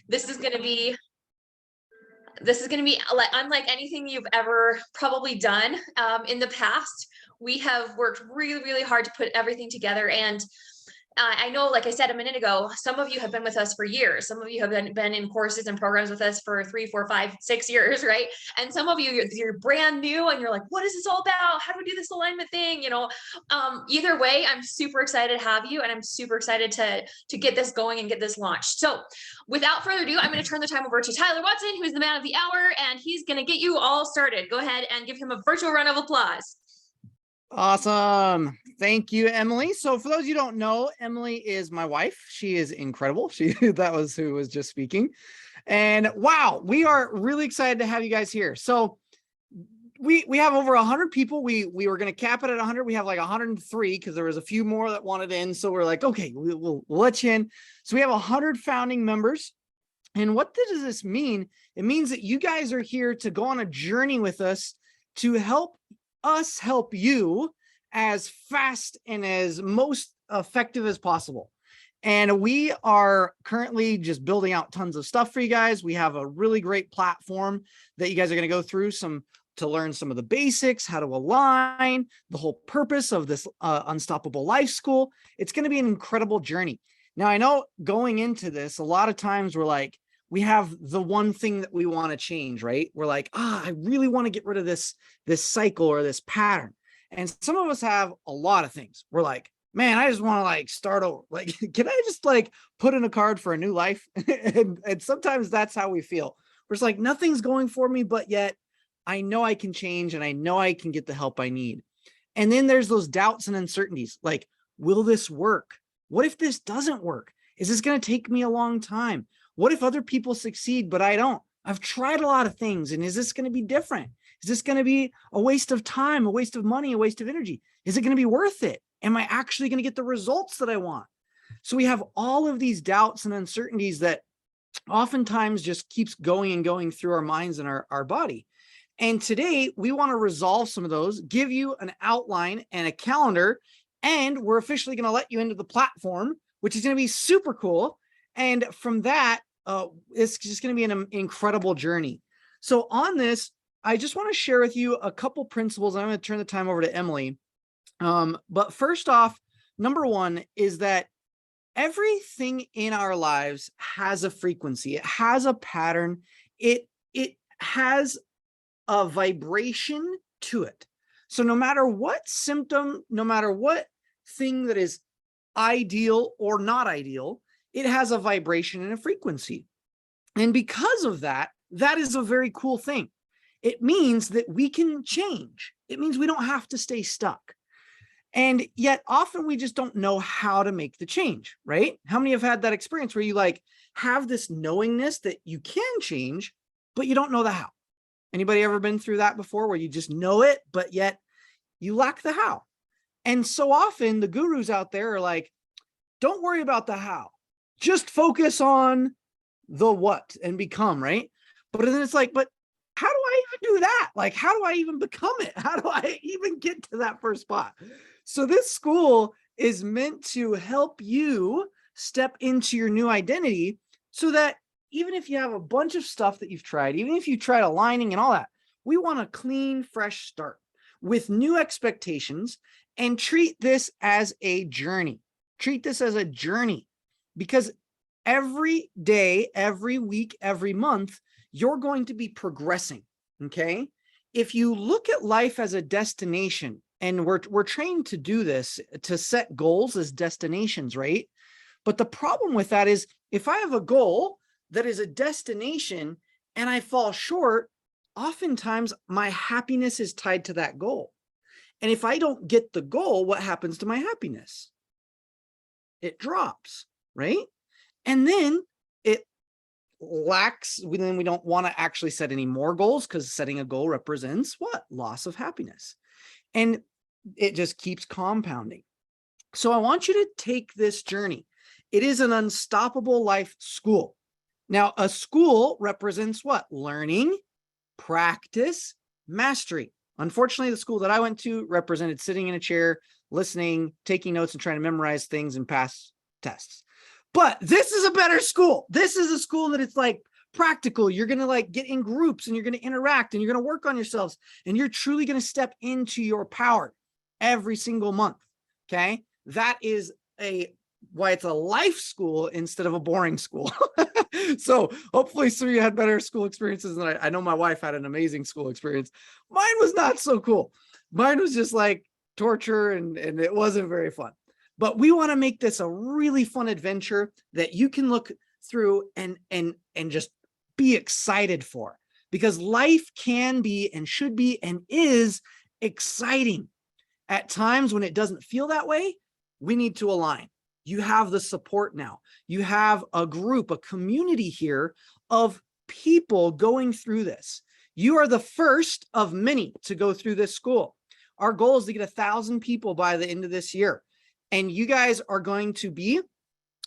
This is going to be unlike anything you've ever probably done in the past. We have worked really, really hard to put everything together. And I know, like I said a minute ago, some of you have been with us for years. Some of you have been in courses and programs with us for 3, 4, 5, 6 years, right? And some of you, you're brand new and you're like, what is this all about? How do we do this alignment thing? Either way, I'm super excited to have you, and I'm super excited to get this going and get this launched. So without further ado, I'm going to turn the time over to Tyler Watson, who's the man of the hour, and he's going to get you all started. Go ahead and give him a virtual round of applause. Awesome. Thank you, Emily. So for those of you who don't know, Emily is my wife. She is incredible. That was who was just speaking. And wow, we are really excited to have you guys here. So we have over 100 people. We were going to cap it at 100. We have like 103 because there was a few more that wanted in. So we're like, okay, we'll let you in. So we have 100 founding members. And what does this mean? It means that you guys are here to go on a journey with us to help us help you as fast and as most effective as possible. And we are currently just building out tons of stuff for you guys. We have a really great platform that you guys are going to go through to learn some of the basics, how to align, the whole purpose of this Unstoppable Life School. It's going to be an incredible journey. Now, I know going into this, a lot of times we're like, we have the one thing that we want to change, right? We're like, I really want to get rid of this cycle or this pattern. And some of us have a lot of things. We're like, man, I just want to like start over. Like, can I just like put in a card for a new life? and sometimes that's how we feel. We're just like, nothing's going for me, but yet I know I can change and I know I can get the help I need. And then there's those doubts and uncertainties. Like, will this work? What if this doesn't work? Is this going to take me a long time? What if other people succeed, but I don't? I've tried a lot of things. And is this going to be different? Is this going to be a waste of time, a waste of money, a waste of energy? Is it going to be worth it? Am I actually going to get the results that I want? So we have all of these doubts and uncertainties that oftentimes just keeps going and going through our minds and our body. And today we want to resolve some of those, give you an outline and a calendar, and we're officially going to let you into the platform, which is going to be super cool. And from that, it's just going to be an incredible journey. So on this, I just want to share with you a couple principles. I'm going to turn the time over to Emily. But first off, number one is that everything in our lives has a frequency. It has a pattern. It has a vibration to it. So no matter what symptom, no matter what thing that is ideal or not ideal, it has a vibration and a frequency. And because of that, that is a very cool thing. It means that we can change. It means we don't have to stay stuck. And yet often we just don't know how to make the change, right? How many have had that experience where you like have this knowingness that you can change, but you don't know the how? Anybody ever been through that before where you just know it, but yet you lack the how? And so often the gurus out there are like, don't worry about the how. Just focus on the what and become, right? But then it's like, but how do I even do that? Like, how do I even become it? How do I even get to that first spot? So this school is meant to help you step into your new identity so that even if you have a bunch of stuff that you've tried, even if you tried aligning and all that, we want a clean, fresh start with new expectations and treat this as a journey. Treat this as a journey. Because every day, every week, every month, you're going to be progressing, okay? If you look at life as a destination, and we're trained to do this, to set goals as destinations, right? But the problem with that is if I have a goal that is a destination and I fall short, oftentimes my happiness is tied to that goal. And if I don't get the goal, what happens to my happiness? It drops. Right? And then it lacks, then we don't want to actually set any more goals because setting a goal represents what? Loss of happiness. And it just keeps compounding. So I want you to take this journey. It is an unstoppable life school. Now, a school represents what? Learning, practice, mastery. Unfortunately, the school that I went to represented sitting in a chair, listening, taking notes, and trying to memorize things and pass tests. But this is a better school. This is a school that it's like practical. You're going to like get in groups and you're going to interact and you're going to work on yourselves and you're truly going to step into your power every single month. Okay. That is why it's a life school instead of a boring school. So hopefully some of you had better school experiences than I know my wife had an amazing school experience. Mine was not so cool. Mine was just like torture and it wasn't very fun. But we want to make this a really fun adventure that you can look through and just be excited for, because life can be and should be and is exciting. At times when it doesn't feel that way, we need to align. You have the support now. You have a group, a community here of people going through this. You are the first of many to go through this school. Our goal is to get 1,000 people by the end of this year. And you guys are going to be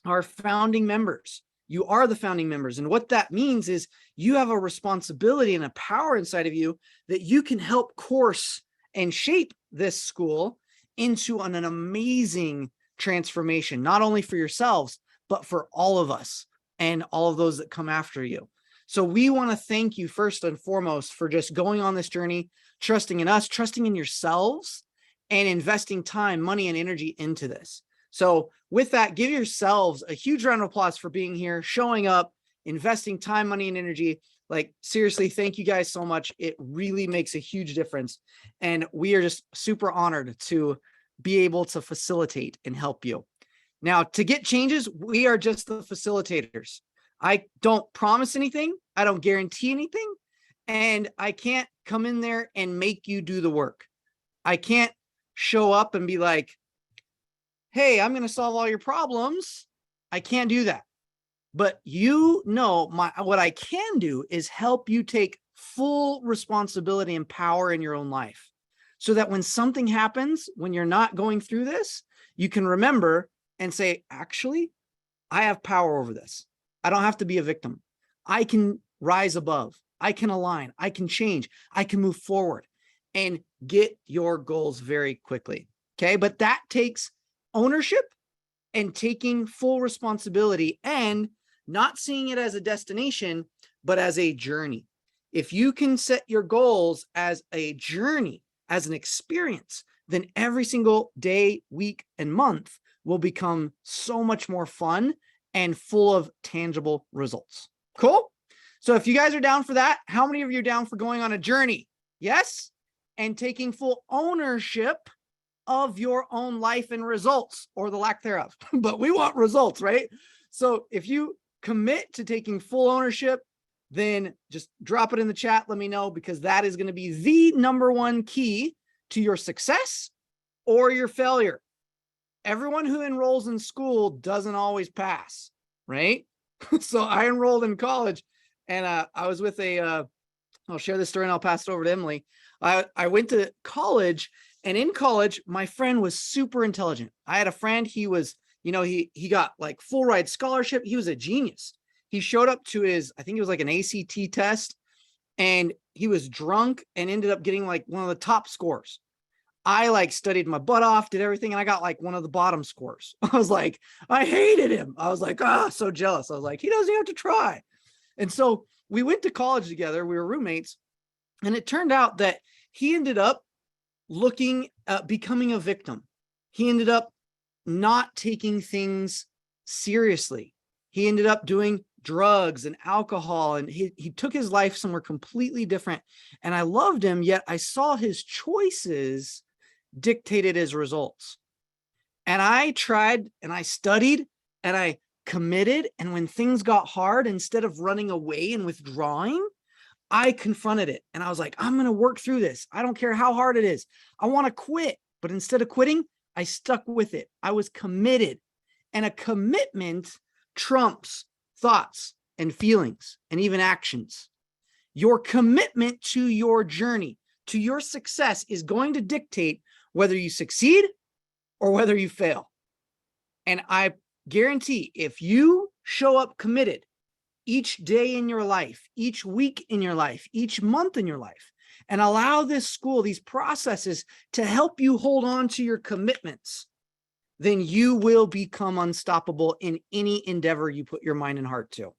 our founding members. You are the founding members. And what that means is you have a responsibility and a power inside of you that you can help course and shape this school into an amazing transformation, not only for yourselves, but for all of us and all of those that come after you. So we want to thank you first and foremost for just going on this journey, trusting in us, trusting in yourselves, and investing time, money, and energy into this. So with that, give yourselves a huge round of applause for being here, showing up, investing time, money, and energy. Like, seriously, thank you guys so much. It really makes a huge difference. And we are just super honored to be able to facilitate and help you. Now, to get changes, we are just the facilitators. I don't promise anything. I don't guarantee anything. And I can't come in there and make you do the work. I can't show up and be like, hey, I'm going to solve all your problems. I can't do that. But what I can do is help you take full responsibility and power in your own life, so that when something happens, when you're not going through this, you can remember and say, actually, I have power over this. I don't have to be a victim. I can rise above. I can align. I can change. I can move forward and get your goals very quickly. Okay. But that takes ownership and taking full responsibility and not seeing it as a destination, but as a journey. If you can set your goals as a journey, as an experience, then every single day, week, and month will become so much more fun and full of tangible results. Cool? So if you guys are down for that, how many of you are down for going on a journey? Yes? And taking full ownership of your own life and results, or the lack thereof. But we want results, right? So if you commit to taking full ownership, then just drop it in the chat. Let me know, because that is going to be the number one key to your success or your failure. Everyone who enrolls in school doesn't always pass, right? So I enrolled in college, and I was with I'll share this story and I'll pass it over to Emily. I went to college, and in college, my friend was super intelligent. I had a friend, he was, he got like full ride scholarship. He was a genius. He showed up to I think it was like an ACT test, and he was drunk and ended up getting like one of the top scores. I like studied my butt off, did everything, and I got like one of the bottom scores. I was like, I hated him. I was like, so jealous. I was like, he doesn't have to try. And so we went to college together. We were roommates, and it turned out that he ended up becoming a victim. He ended up not taking things seriously. He ended up doing drugs and alcohol, and he took his life somewhere completely different. And I loved him, yet I saw his choices dictated his results. And I tried and I studied and I committed. And when things got hard, instead of running away and withdrawing, I confronted it. And I was like, I'm going to work through this. I don't care how hard it is. I want to quit. But instead of quitting, I stuck with it. I was committed. And a commitment trumps thoughts and feelings and even actions. Your commitment to your journey, to your success, is going to dictate whether you succeed or whether you fail. And I guarantee, if you show up committed each day in your life, each week in your life, each month in your life, and allow this school, these processes, to help you hold on to your commitments, then you will become unstoppable in any endeavor you put your mind and heart to.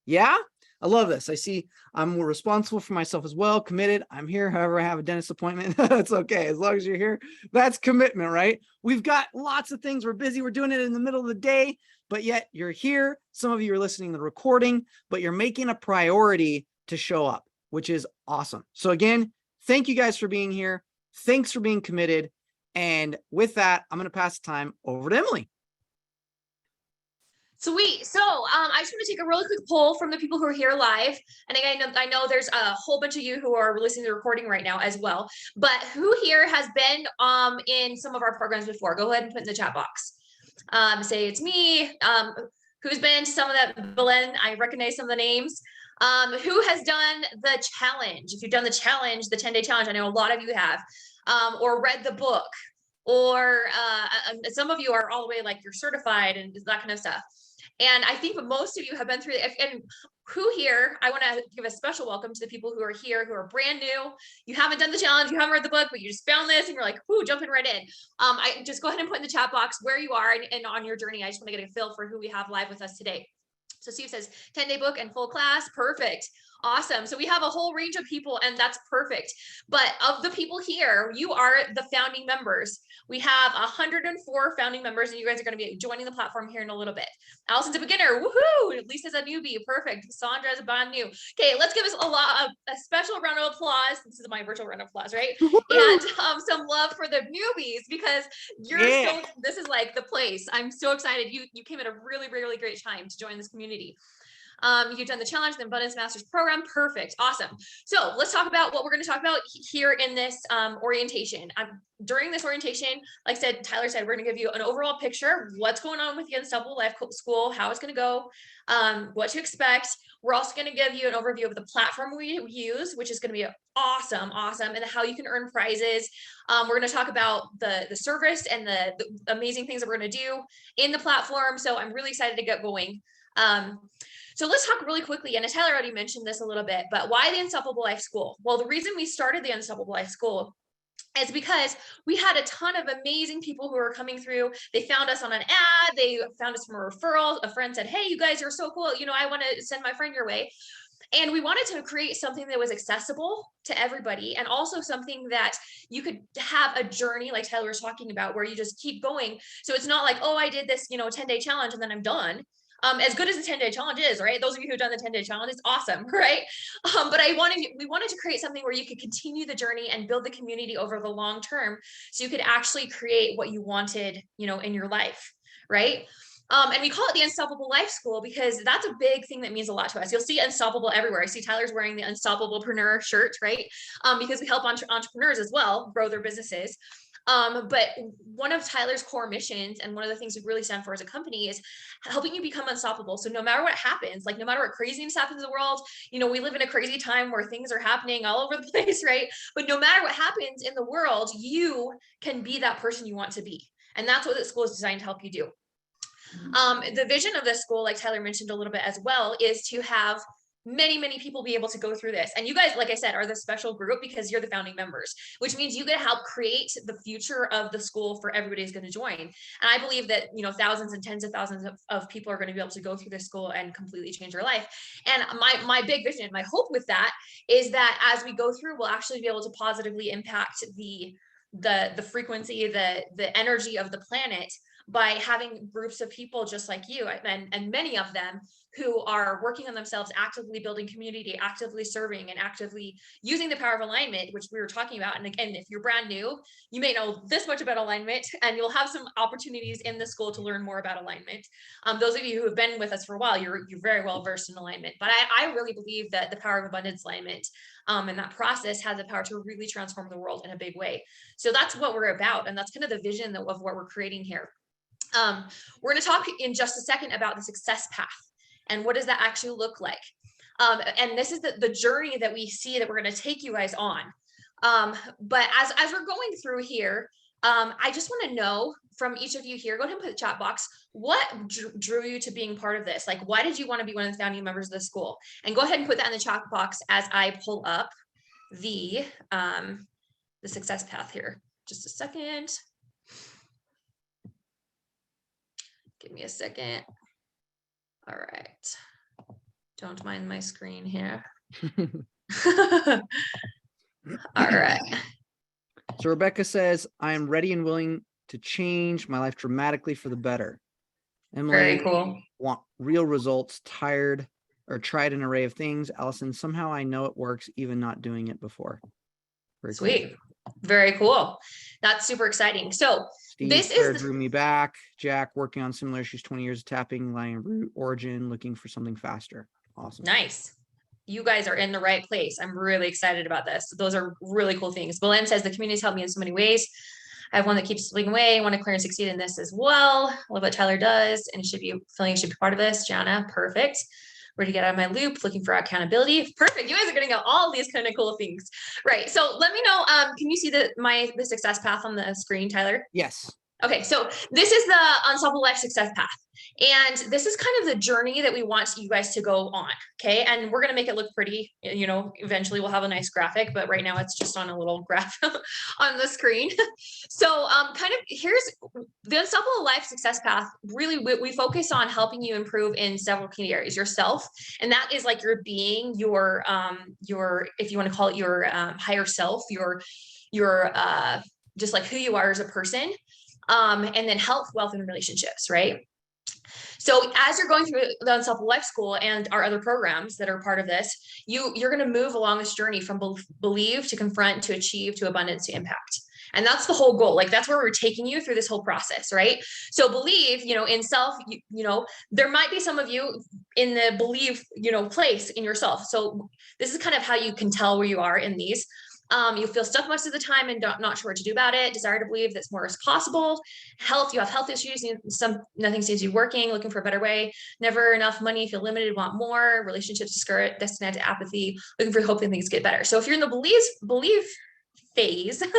Yeah, I love this. I see I'm responsible for myself as well, committed. I'm here. However, I have a dentist appointment. That's okay. As long as you're here, that's commitment, right? We've got lots of things. We're busy. We're doing it in the middle of the day, but yet you're here. Some of you are listening to the recording, but you're making a priority to show up, which is awesome. So again, thank you guys for being here. Thanks for being committed. And with that, I'm going to pass the time over to Emily. Sweet. So I just want to take a really quick poll from the people who are here live. And I know there's a whole bunch of you who are listening to the recording right now as well. But who here has been in some of our programs before? Go ahead and put in the chat box. Say it's me. Who's been to some of that? Belen, I recognize some of the names. Who has done the challenge? If you've done the challenge, the 10-day challenge, I know a lot of you have, or read the book, or some of you are all the way like you're certified and that kind of stuff. And I think most of you have been through it. And who here, I want to give a special welcome to the people who are here, who are brand new. You haven't done the challenge, you haven't read the book, but you just found this and you're like, whoo, jumping right in. I just go ahead and put in the chat box where you are and on your journey. I just want to get a feel for who we have live with us today. So Steve says 10-day book and full class. Perfect. Awesome. So we have a whole range of people and that's perfect. But of the people here, you are the founding members. We have 104 founding members and you guys are going to be joining the platform here in a little bit. Allison's a beginner. Woohoo. Lisa's a newbie. Perfect. Sandra is a brand new. Okay. Let's give us a special round of applause. This is my virtual round of applause, right? And some love for the newbies because this is like the place. I'm so excited. You came at a really, really great time to join this community. You've done the challenge, the Abundance Masters program. Perfect. Awesome. So let's talk about what we're going to talk about here in this orientation. During this orientation, like I said, Tyler said, we're going to give you an overall picture, what's going on with the Unstoppable Life School, how it's going to go, what to expect. We're also going to give you an overview of the platform we use, which is going to be awesome, and how you can earn prizes. We're going to talk about the service and the amazing things that we're going to do in the platform. So I'm really excited to get going. So let's talk really quickly, and Tyler already mentioned this a little bit, but why the Unstoppable Life School? Well, the reason we started the Unstoppable Life School is because we had a ton of amazing people who were coming through. They found us on an ad, they found us from a referral. A friend said, hey, you guys are so cool. I want to send my friend your way. And we wanted to create something that was accessible to everybody and also something that you could have a journey like Tyler was talking about where you just keep going. So it's not like, oh, I did this, 10-day challenge and then I'm done. As good as the 10-day challenge is, right? Those of you who've done the 10-day challenge, it's awesome, right? But we wanted to create something where you could continue the journey and build the community over the long term so you could actually create what you wanted, in your life, right? And we call it the Unstoppable Life School because that's a big thing that means a lot to us. You'll see unstoppable everywhere. I see Tyler's wearing the Unstoppablepreneur shirt, right? Because we help entrepreneurs as well grow their businesses. But one of Tyler's core missions and one of the things we really stand for as a company is helping you become unstoppable. So no matter what happens, like no matter what craziness happens in the world, we live in a crazy time where things are happening all over the place, right? But no matter what happens in the world, you can be that person you want to be. And that's what the school is designed to help you do. The vision of this school, like Tyler mentioned a little bit as well, is to have many people be able to go through this. And you guys, like I said, are the special group because you're the founding members, which means you get to help create the future of the school for everybody who's going to join. And I believe that, thousands and tens of thousands of people are going to be able to go through this school and completely change their life. And my big vision, my hope with that is that as we go through, we'll actually be able to positively impact the frequency, the energy of the planet by having groups of people just like you and many of them who are working on themselves, actively building community, actively serving, and actively using the power of alignment, which we were talking about. And again, if you're brand new, you may know this much about alignment, and you'll have some opportunities in the school to learn more about alignment. Those of you who have been with us for a while, you're very well versed in alignment. But I really believe that the power of abundance alignment and that process has the power to really transform the world in a big way. So that's what we're about, and that's kind of the vision of what we're creating here. We're going to talk in just a second about the success path and what does that actually look like. And this is the journey that we see that we're going to take you guys on. But as we're going through here, I just want to know from each of you here, go ahead and put the chat box, what drew you to being part of this? Like, why did you want to be one of the founding members of the school? And go ahead and put that in the chat box as I pull up the success path here. Just a second. Give me a second. All right. Don't mind my screen here. All right. So Rebecca says, I am ready and willing to change my life dramatically for the better. Emily, Very cool. want real results, tried an array of things. Allison, somehow I know it works, even not doing it before. Very Sweet. Cool. Very cool. That's super exciting. So Steve, this Claire is drew me back. Jack, working on similar issues, 20 years of tapping, line root origin, looking for something faster. Awesome. nice. You guys are in the right place. I'm really excited about this. Those are really cool things. Belen says the community's helped me in so many ways. I have one that keeps slipping away. I want to clear and succeed in this as well. I love what Tyler does, and should be part of this. Jana, perfect. Ready to get out of my loop, looking for accountability. Perfect. You guys are getting out all these kind of cool things. Right. So let me know. Can you see the success path on the screen, Tyler? Yes. Okay, so this is the Unstoppable Life Success Path. And this is kind of the journey that we want you guys to go on. Okay. And we're going to make it look pretty, eventually we'll have a nice graphic, but right now it's just on a little graph on the screen. So here's the Unstoppable Life Success Path. Really, we focus on helping you improve in several key areas, yourself. And that is like your being, your, if you want to call it your higher self, your just like who you are as a person. And then health, wealth, and relationships, right? So as you're going through the Unstoppable Life School and our other programs that are part of this, you're going to move along this journey from believe to confront to achieve to abundance to impact. And that's the whole goal. Like that's where we're taking you through this whole process, right? So believe, in self, there might be some of you in the believe, place in yourself. So this is kind of how you can tell where you are in these. You feel stuck most of the time and not sure what to do about it. Desire to believe that more is possible. Health, you have health issues. Nothing seems to be working. Looking for a better way. Never enough money. Feel limited. Want more. Relationships discouraged. Destined to apathy. Looking for hope that things get better. So if you're in the believe phase of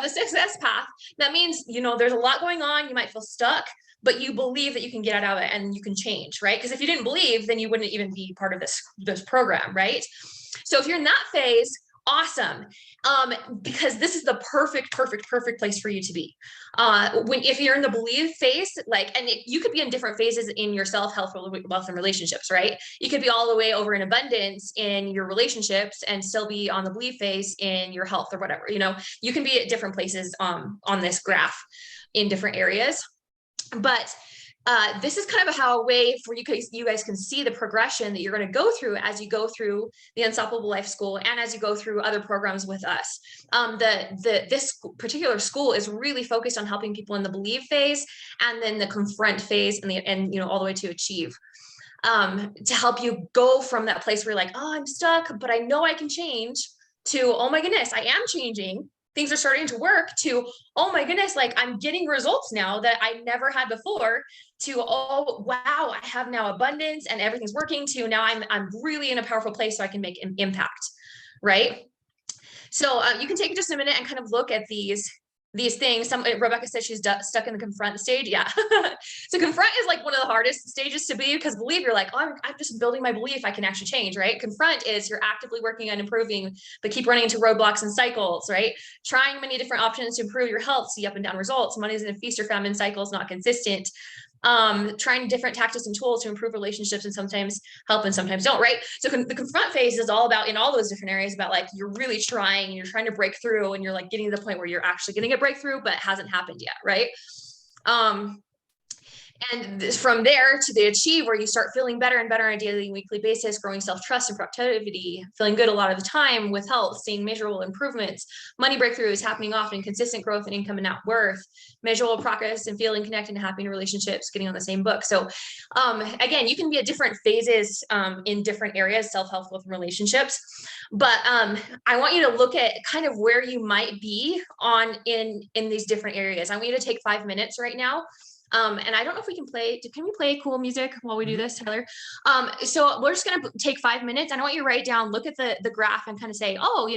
the success path, that means there's a lot going on. You might feel stuck, but you believe that you can get out of it and you can change, right? Because if you didn't believe, then you wouldn't even be part of this program, right? So if you're in that phase, awesome. Because this is the perfect place for you to be. If you're in the believe phase, you could be in different phases in yourself, health, wealth, and relationships, right? You could be all the way over in abundance in your relationships and still be on the believe phase in your health or whatever, you can be at different places, on this graph in different areas. But this is kind of a way for you guys can see the progression that you're going to go through as you go through the Unstoppable Life School and as you go through other programs with us. This particular school is really focused on helping people in the believe phase and then the confront phase and all the way to achieve. To help you go from that place where you're like, oh, I'm stuck, but I know I can change, to, oh my goodness, I am changing. Things are starting to work, to, oh my goodness, like I'm getting results now that I never had before, to, oh, wow, I have now abundance and everything's working, to now I'm really in a powerful place so I can make an impact, right? So you can take just a minute and kind of look at these things. Rebecca said she's stuck in the confront stage. Yeah. So confront is like one of the hardest stages to be, because believe, you're like, oh, I'm just building my belief I can actually change, right? Confront is you're actively working on improving, but keep running into roadblocks and cycles, right? Trying many different options to improve your health, see up and down results. Money's in a feast or famine cycles, not consistent. Trying different tactics and tools to improve relationships, and sometimes help and sometimes don't, right? So the confront phase is all about, in all those different areas, about like you're really trying and you're trying to break through, and you're like getting to the point where you're actually getting a breakthrough, but it hasn't happened yet, right? And from there to the achieve, where you start feeling better and better on a daily and weekly basis, growing self-trust and productivity, feeling good a lot of the time with health, seeing measurable improvements, money breakthroughs happening often, consistent growth in income and net worth, measurable progress and feeling connected and happy in relationships, getting on the same book. So again, you can be at different phases in different areas, self-help, wealth, and relationships. But I want you to look at kind of where you might be in these different areas. I want you to take 5 minutes right now. And I don't know if we can we play cool music while we do this, Tyler? So we're just going to take 5 minutes. And I want you to write down, look at the graph and kind of say, oh,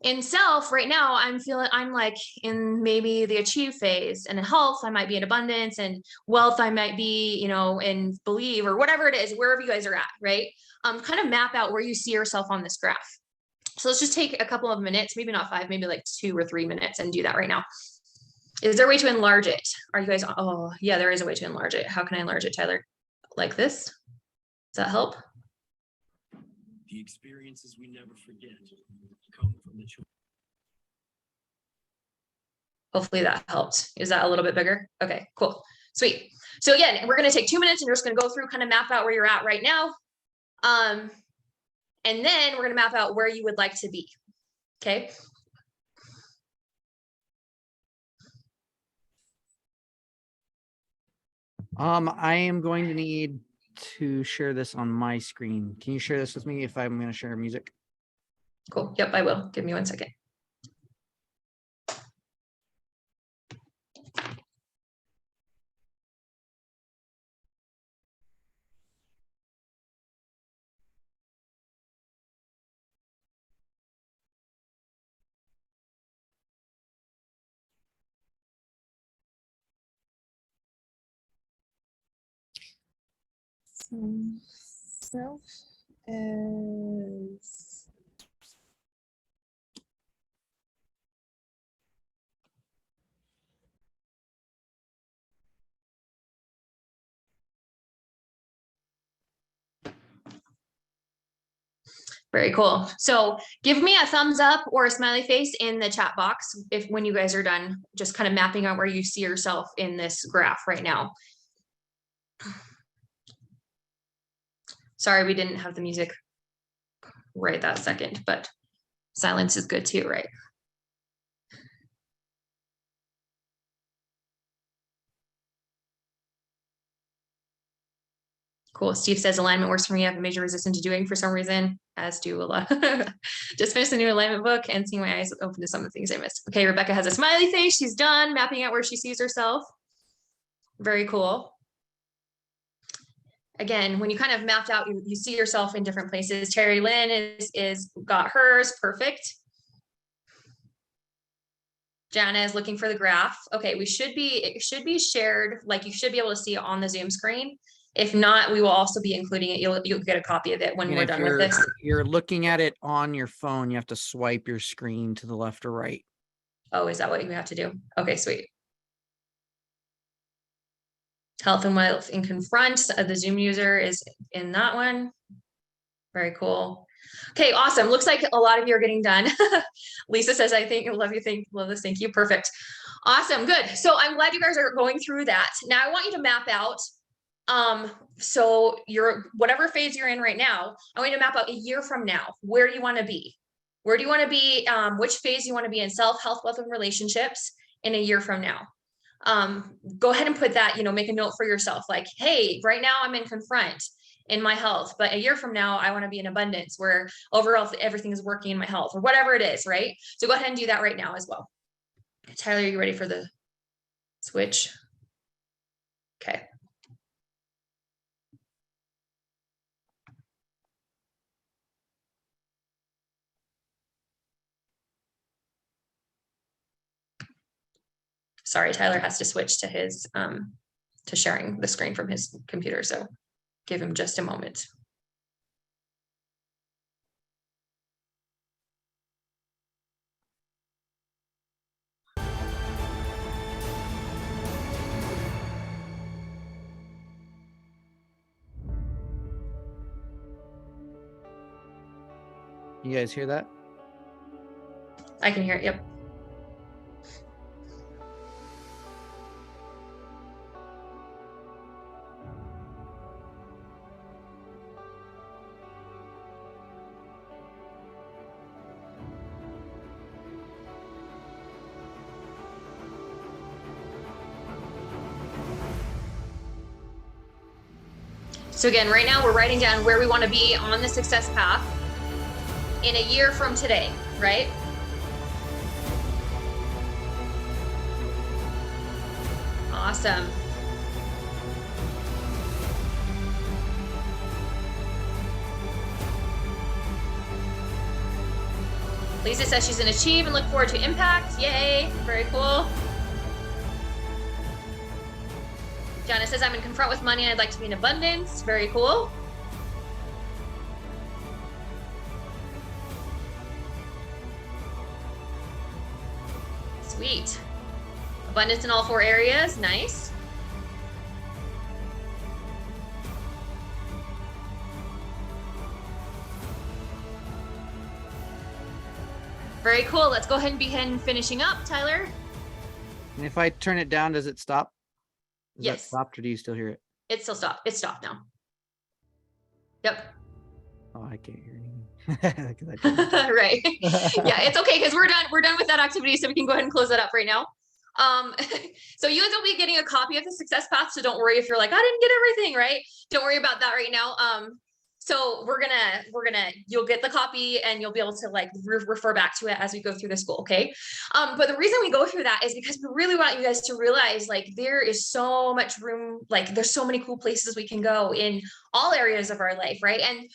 in self right now, I'm like in maybe the achieve phase, and in health, I might be in abundance, and wealth, I might be, in believe, or whatever it is, wherever you guys are at, right? Kind of map out where you see yourself on this graph. So let's just take a couple of minutes, maybe not 5, maybe like 2 or 3 minutes, and do that right now. Is there a way to enlarge it? Are you guys, oh yeah, there is a way to enlarge it. How can I enlarge it, Tyler? Like this? Does that help? The experiences we never forget come from the choice. Hopefully that helped. Is that a little bit bigger? Okay, cool. Sweet. So again, we're going to take 2 minutes and we're just going to go through, kind of map out where you're at right now. And then we're going to map out where you would like to be. Okay. I am going to need to share this on my screen. Can you share this with me if I'm going to share music? Cool. Yep, I will. Give me 1 second. Self is Very cool. So give me a thumbs up or a smiley face in the chat box if when you guys are done, just kind of mapping out where you see yourself in this graph right now. Sorry, we didn't have the music right that second, but silence is good too, right? Cool. Steve says alignment works for me. I have a major resistance to doing for some reason, as do a lot. Just finished a new alignment book and seeing my eyes open to some of the things I missed. Okay, Rebecca has a smiley face. She's done mapping out where she sees herself. Very cool. Again, when you kind of mapped out, you see yourself in different places. Terry Lynn is got hers. Perfect. Jana is looking for the graph. Okay, it should be shared. Like you should be able to see it on the Zoom screen. If not, we will also be including it. You'll get a copy of it when we're done with this. You're looking at it on your phone. You have to swipe your screen to the left or right. Oh, is that what you have to do? Okay, sweet. Health and wealth in confront. The Zoom user is in that one. Very cool. Okay, awesome. Looks like a lot of you are getting done. Lisa says, I think, love this. Thank you. Perfect. Awesome. Good. So I'm glad you guys are going through that. Now I want you to map out. So whatever phase you're in right now, I want you to map out a year from now. Where do you want to be? Where do you want to be? Which phase you want to be in self, health, wealth, and relationships in a year from now? Go ahead and put that, make a note for yourself. Like, hey, right now I'm in confront in my health, but a year from now, I want to be in abundance where overall everything is working in my health or whatever it is, right? So go ahead and do that right now as well. Tyler, are you ready for the switch? Okay. Sorry, Tyler has to switch to his, to sharing the screen from his computer. So give him just a moment. You guys hear that? I can hear it. Yep. So again, right now we're writing down where we want to be on the success path in a year from today, right? Awesome. Lisa says she's an achieve and look forward to impact. Yay, very cool. Jana says, I'm in confront with money and I'd like to be in abundance. Very cool. Sweet. Abundance in all 4 areas. Nice. Very cool. Let's go ahead and begin finishing up, Tyler. And if I turn it down, does it stop? Is Yes. that stopped, or do you still hear it? It's still stopped. It's stopped now. Yep. Oh, I can't hear anything. Right. Yeah, it's okay because we're done. We're done with that activity, so we can go ahead and close that up right now. So you guys will be getting a copy of the success path. So don't worry if you're like, I didn't get everything right. Don't worry about that right now. So you'll get the copy and you'll be able to like refer back to it as we go through the school. Okay. But the reason we go through that is because we really want you guys to realize like there is so much room, like there's so many cool places we can go in all areas of our life. Right. And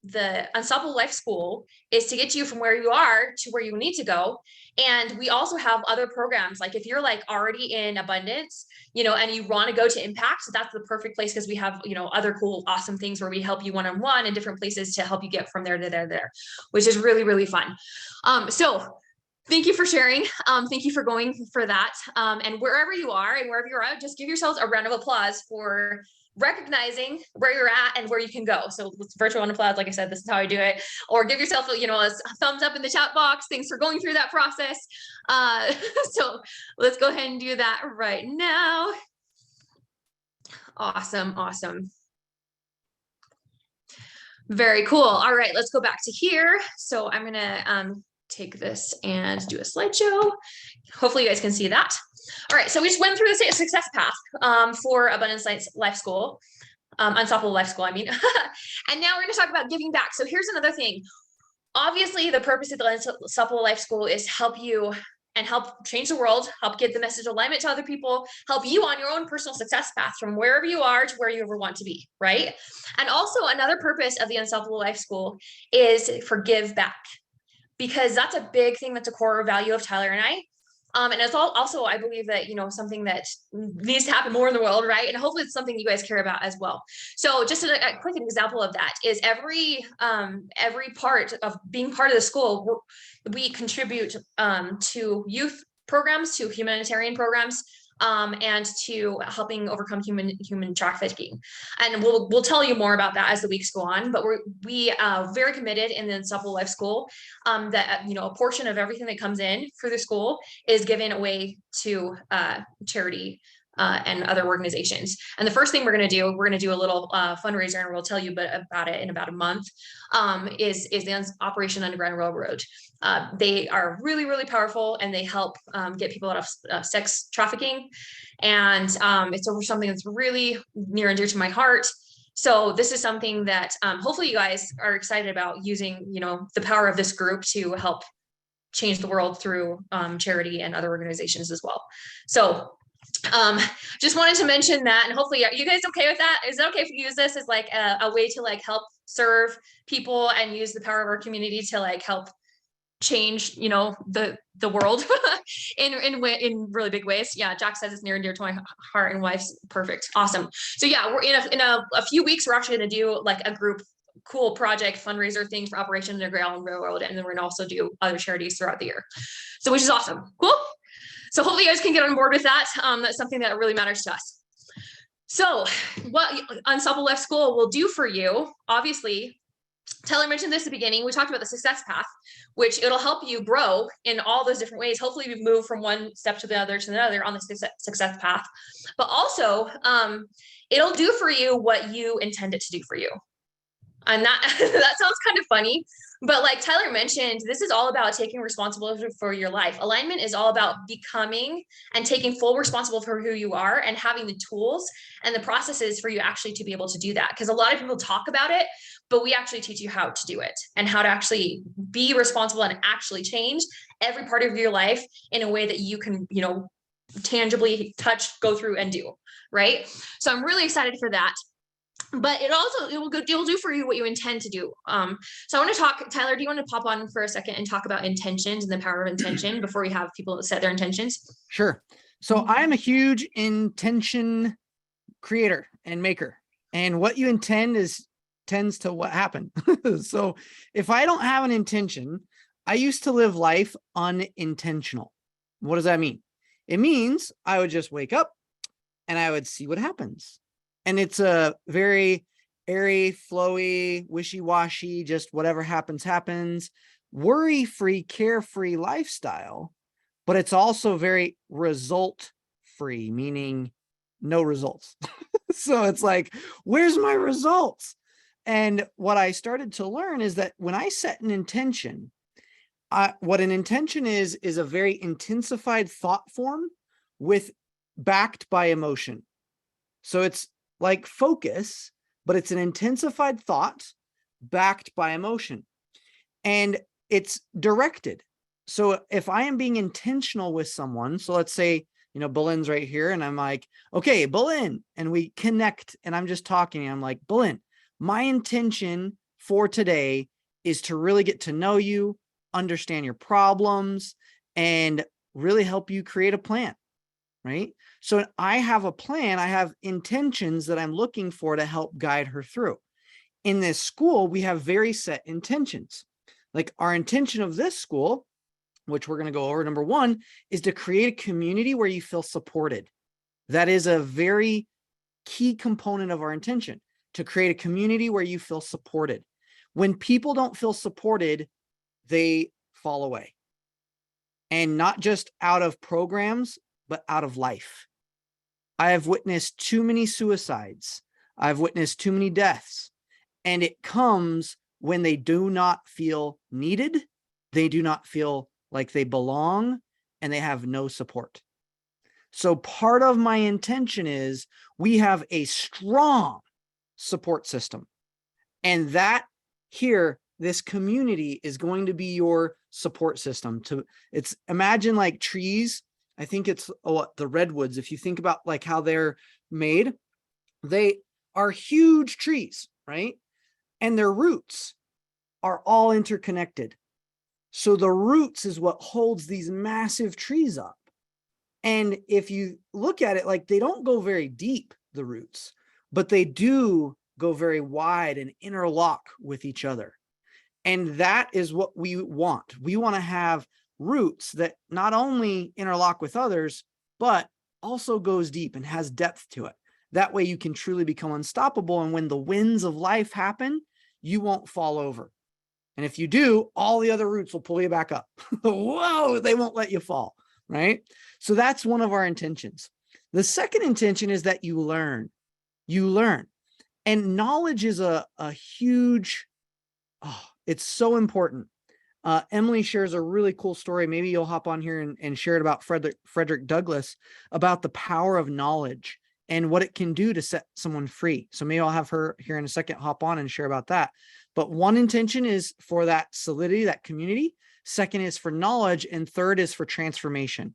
the Unstoppable Life School is to get you from where you are to where you need to go. And we also have other programs. Like if you're like already in abundance, and you want to go to impact, so that's the perfect place because we have, other cool, awesome things where we help you one-on-one in different places to help you get from there to there, which is really, really fun. So thank you for sharing. Thank you for going for that. And wherever you are and wherever you're at, just give yourselves a round of applause for recognizing where you're at and where you can go. So virtual applause, like I said, this is how I do it. Or give yourself, a thumbs up in the chat box. Thanks for going through that process. So let's go ahead and do that right now. Awesome. Very cool. All right, let's go back to here. So I'm gonna take this and do a slideshow. Hopefully you guys can see that. All right, so we just went through the success path for Abundance Life School, Unstoppable Life School, I mean. And now we're going to talk about giving back. So here's another thing. Obviously, the purpose of the Unstoppable Life School is help you and help change the world, help get the message alignment to other people, help you on your own personal success path from wherever you are to where you ever want to be, right? And also another purpose of the Unstoppable Life School is for give back, because that's a big thing that's a core value of Tyler and I. And it's also, I believe that, something that needs to happen more in the world, right? And hopefully it's something you guys care about as well. So just a quick example of that is every part of being part of the school, we contribute to youth programs, to humanitarian programs, and to helping overcome human trafficking. And we'll tell you more about that as the weeks go on, but we are very committed in the Unstoppable Life School that, a portion of everything that comes in for the school is given away to charity and other organizations. And the first thing we're going to do a little fundraiser, and we'll tell you about it in about a month, is the Operation Underground Railroad. They are really, really powerful, and they help get people out of sex trafficking. And it's something that's really near and dear to my heart. So this is something that hopefully you guys are excited about using, the power of this group to help change the world through charity and other organizations as well. So just wanted to mention that, and hopefully are you guys okay with that? Is it okay if we use this as like a way to like help serve people and use the power of our community to like help change, the world in really big ways? Yeah, Jack says it's near and dear to my heart, and wife's perfect. Awesome. So yeah, we're in a few weeks, we're actually going to do like a group cool project fundraiser thing for Operation Underground Railroad, and then we're going to also do other charities throughout the year. So which is awesome. Cool. So hopefully you guys can get on board with that. That's something that really matters to us. So what Unstoppable Life School will do for you, obviously, Tyler mentioned this at the beginning. We talked about the success path, which it'll help you grow in all those different ways. Hopefully we move from one step to the other on the success path. But also, it'll do for you what you intend it to do for you. And that sounds kind of funny, but like Tyler mentioned, this is all about taking responsibility for your life. Alignment is all about becoming and taking full responsibility for who you are and having the tools and the processes for you actually to be able to do that. Because a lot of people talk about it, but we actually teach you how to do it and how to actually be responsible and actually change every part of your life in a way that you can, tangibly touch, go through and do, right? So I'm really excited for that. But it will do for you what you intend to do. So I want to talk, Tyler, do you want to pop on for a second and talk about intentions and the power of intention before we have people set their intentions? Sure. So I'm a huge intention creator and maker, and what you intend tends to what happened. So if I don't have an intention, I used to live life unintentional. What does that mean? It means I would just wake up and I would see what happens. And it's a very airy, flowy, wishy-washy, just whatever happens, happens, worry-free, carefree lifestyle. But it's also very result-free, meaning no results. So it's like, where's my results? And what I started to learn is that when I set an intention, what an intention is a very intensified thought form with backed by emotion. So it's like focus, but it's an intensified thought backed by emotion. And it's directed. So if I am being intentional with someone, so let's say, Belin's right here and I'm like, okay, Belin, and we connect and I'm just talking and I'm like, Belin, my intention for today is to really get to know you, understand your problems, and really help you create a plan, right? So I have a plan, I have intentions that I'm looking for to help guide her through. In this school, we have very set intentions. Like our intention of this school, which we're going to go over, number one, is to create a community where you feel supported. That is a very key component of our intention, to create a community where you feel supported. When people don't feel supported, they fall away. And not just out of programs, but out of life. I have witnessed too many suicides. I've witnessed too many deaths. And it comes when they do not feel needed. They do not feel like they belong, and they have no support. So part of my intention is we have a strong support system. And that here, this community is going to be your support system. It's imagine like trees. I think it's the redwoods. If you think about like how they're made, they are huge trees, right? And their roots are all interconnected. So the roots is what holds these massive trees up. And if you look at it, like they don't go very deep, the roots, but they do go very wide and interlock with each other. And that is what we want. We want to have roots that not only interlock with others, but also goes deep and has depth to it. That way you can truly become unstoppable. And when the winds of life happen, you won't fall over. And if you do, all the other roots will pull you back up. Whoa, they won't let you fall, right? So that's one of our intentions. The second intention is that you learn. You learn. And knowledge is a huge, it's so important. Emily shares a really cool story. Maybe you'll hop on here and share it about Frederick Douglass, about the power of knowledge and what it can do to set someone free. So maybe I'll have her here in a second, hop on and share about that. But one intention is for that solidity, that community. Second is for knowledge. And third is for transformation.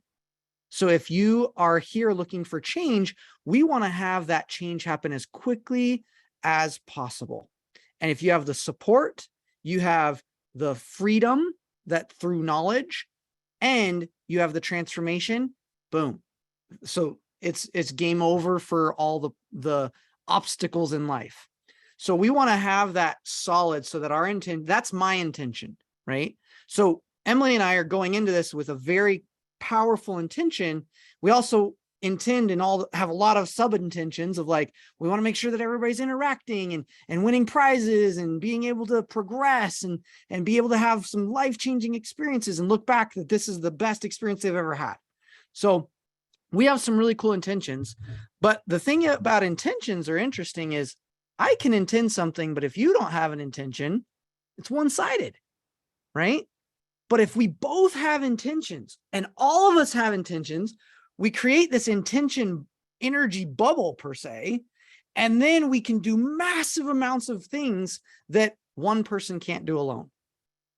So if you are here looking for change, we want to have that change happen as quickly as possible. And if you have the support, you have the freedom that through knowledge, and you have the transformation, boom. So it's game over for all the obstacles in life. So we want to have that solid so that our intent, that's my intention, right? So Emily and I are going into this with a very powerful intention. We also intend and all have a lot of sub intentions of like, we want to make sure that everybody's interacting and winning prizes and being able to progress and be able to have some life-changing experiences and look back that this is the best experience they've ever had. So we have some really cool intentions, but the thing about intentions are interesting is I can intend something, but if you don't have an intention, it's one-sided, right? But if we both have intentions and all of us have intentions, we create this intention energy bubble per se, and then we can do massive amounts of things that one person can't do alone,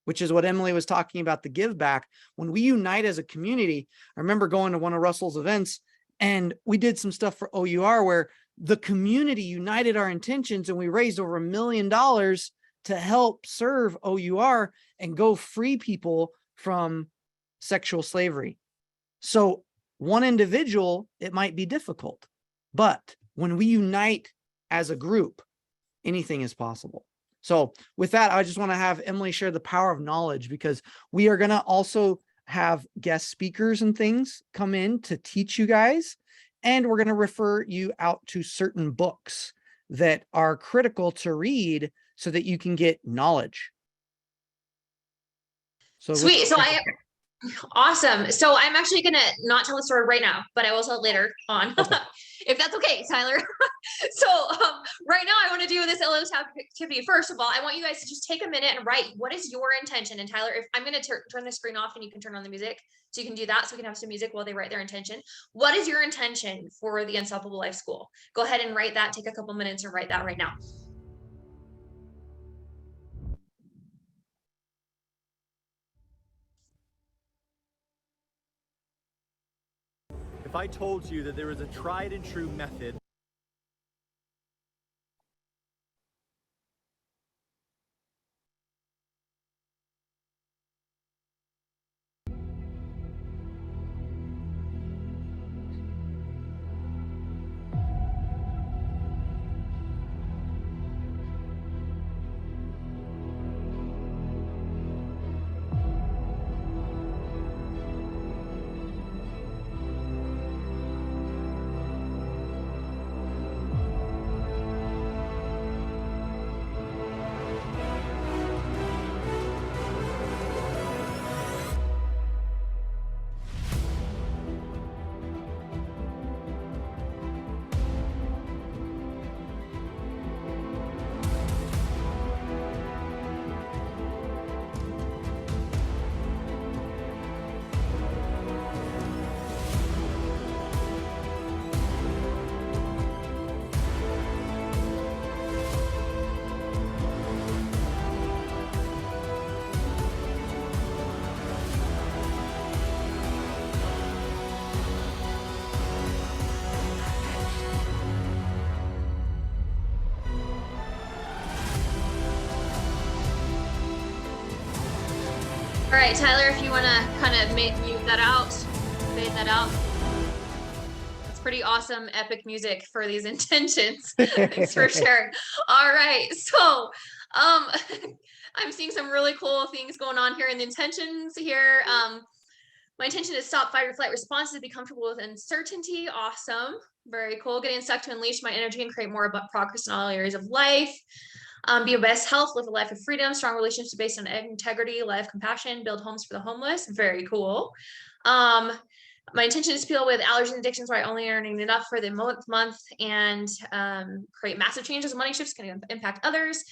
which is what Emily was talking about, the give back. When we unite as a community, I remember going to one of Russell's events and we did some stuff for OUR where the community united our intentions and we raised over $1 million to help serve OUR and go free people from sexual slavery. So one individual, it might be difficult, but when we unite as a group, anything is possible. So with that, I just want to have Emily share the power of knowledge, because we are going to also have guest speakers and things come in to teach you guys. And we're going to refer you out to certain books that are critical to read so that you can get knowledge. So Sweet. So awesome. So I'm actually going to not tell the story right now, but I will tell it later on, if that's okay, Tyler. So right now I want to do this LOS activity. First of all, I want you guys to just take a minute and write, what is your intention? And Tyler, if I'm going to turn the screen off and you can turn on the music, so you can do that. So we can have some music while they write their intention. What is your intention for the Unstoppable Life School? Go ahead and write that. Take a couple minutes and write that right now. If I told you that there is a tried and true method All right, Tyler, if you want to kind of mute that out, fade that out. It's pretty awesome, epic music for these intentions. Thanks for sharing. All right, so I'm seeing some really cool things going on here in the intentions here. My intention is stop fight or flight responses, be comfortable with uncertainty. Awesome, very cool. Getting stuck to unleash my energy and create more about progress in all areas of life. Be your best health, live a life of freedom, strong relationships based on integrity, life, compassion, build homes for the homeless. Very cool. My intention is to deal with allergies and addictions where I only earning enough for the month and create massive changes. Money shifts can impact others.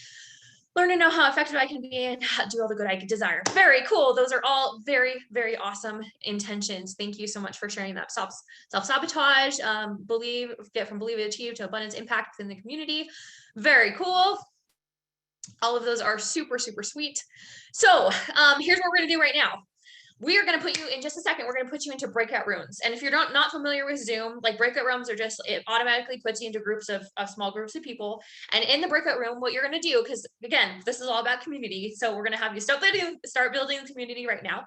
Learn to know how effective I can be and do all the good I desire. Very cool. Those are all very, very awesome intentions. Thank you so much for sharing that. Self-sabotage, get from believe achieve to abundance impact within the community. Very cool. All of those are super, super sweet. So here's what we're going to do right now. We are going to put you in just a second. We're going to put you into breakout rooms. And if you're not familiar with Zoom, like breakout rooms are just, it automatically puts you into groups of small groups of people. And in the breakout room, what you're going to do, because again, this is all about community. So we're going to have you start building the community right now.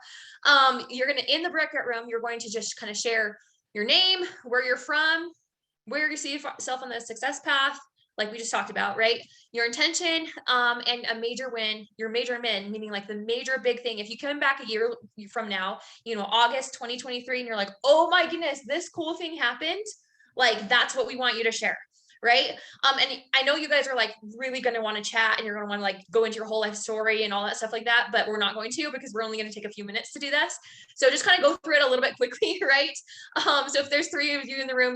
You're going to, in the breakout room, you're going to just kind of share your name, where you're from, where you see yourself on the success path, like we just talked about, right? Your intention and a major win, your major win, meaning like the major big thing. If you come back a year from now, August 2023, and you're like, oh my goodness, this cool thing happened. Like, that's what we want you to share. Right. And I know you guys are like really going to want to chat and you're going to want to like go into your whole life story and all that stuff like that, but we're not going to, because we're only going to take a few minutes to do this. So just kind of go through it a little bit quickly. Right. So if there's 3 of you in the room,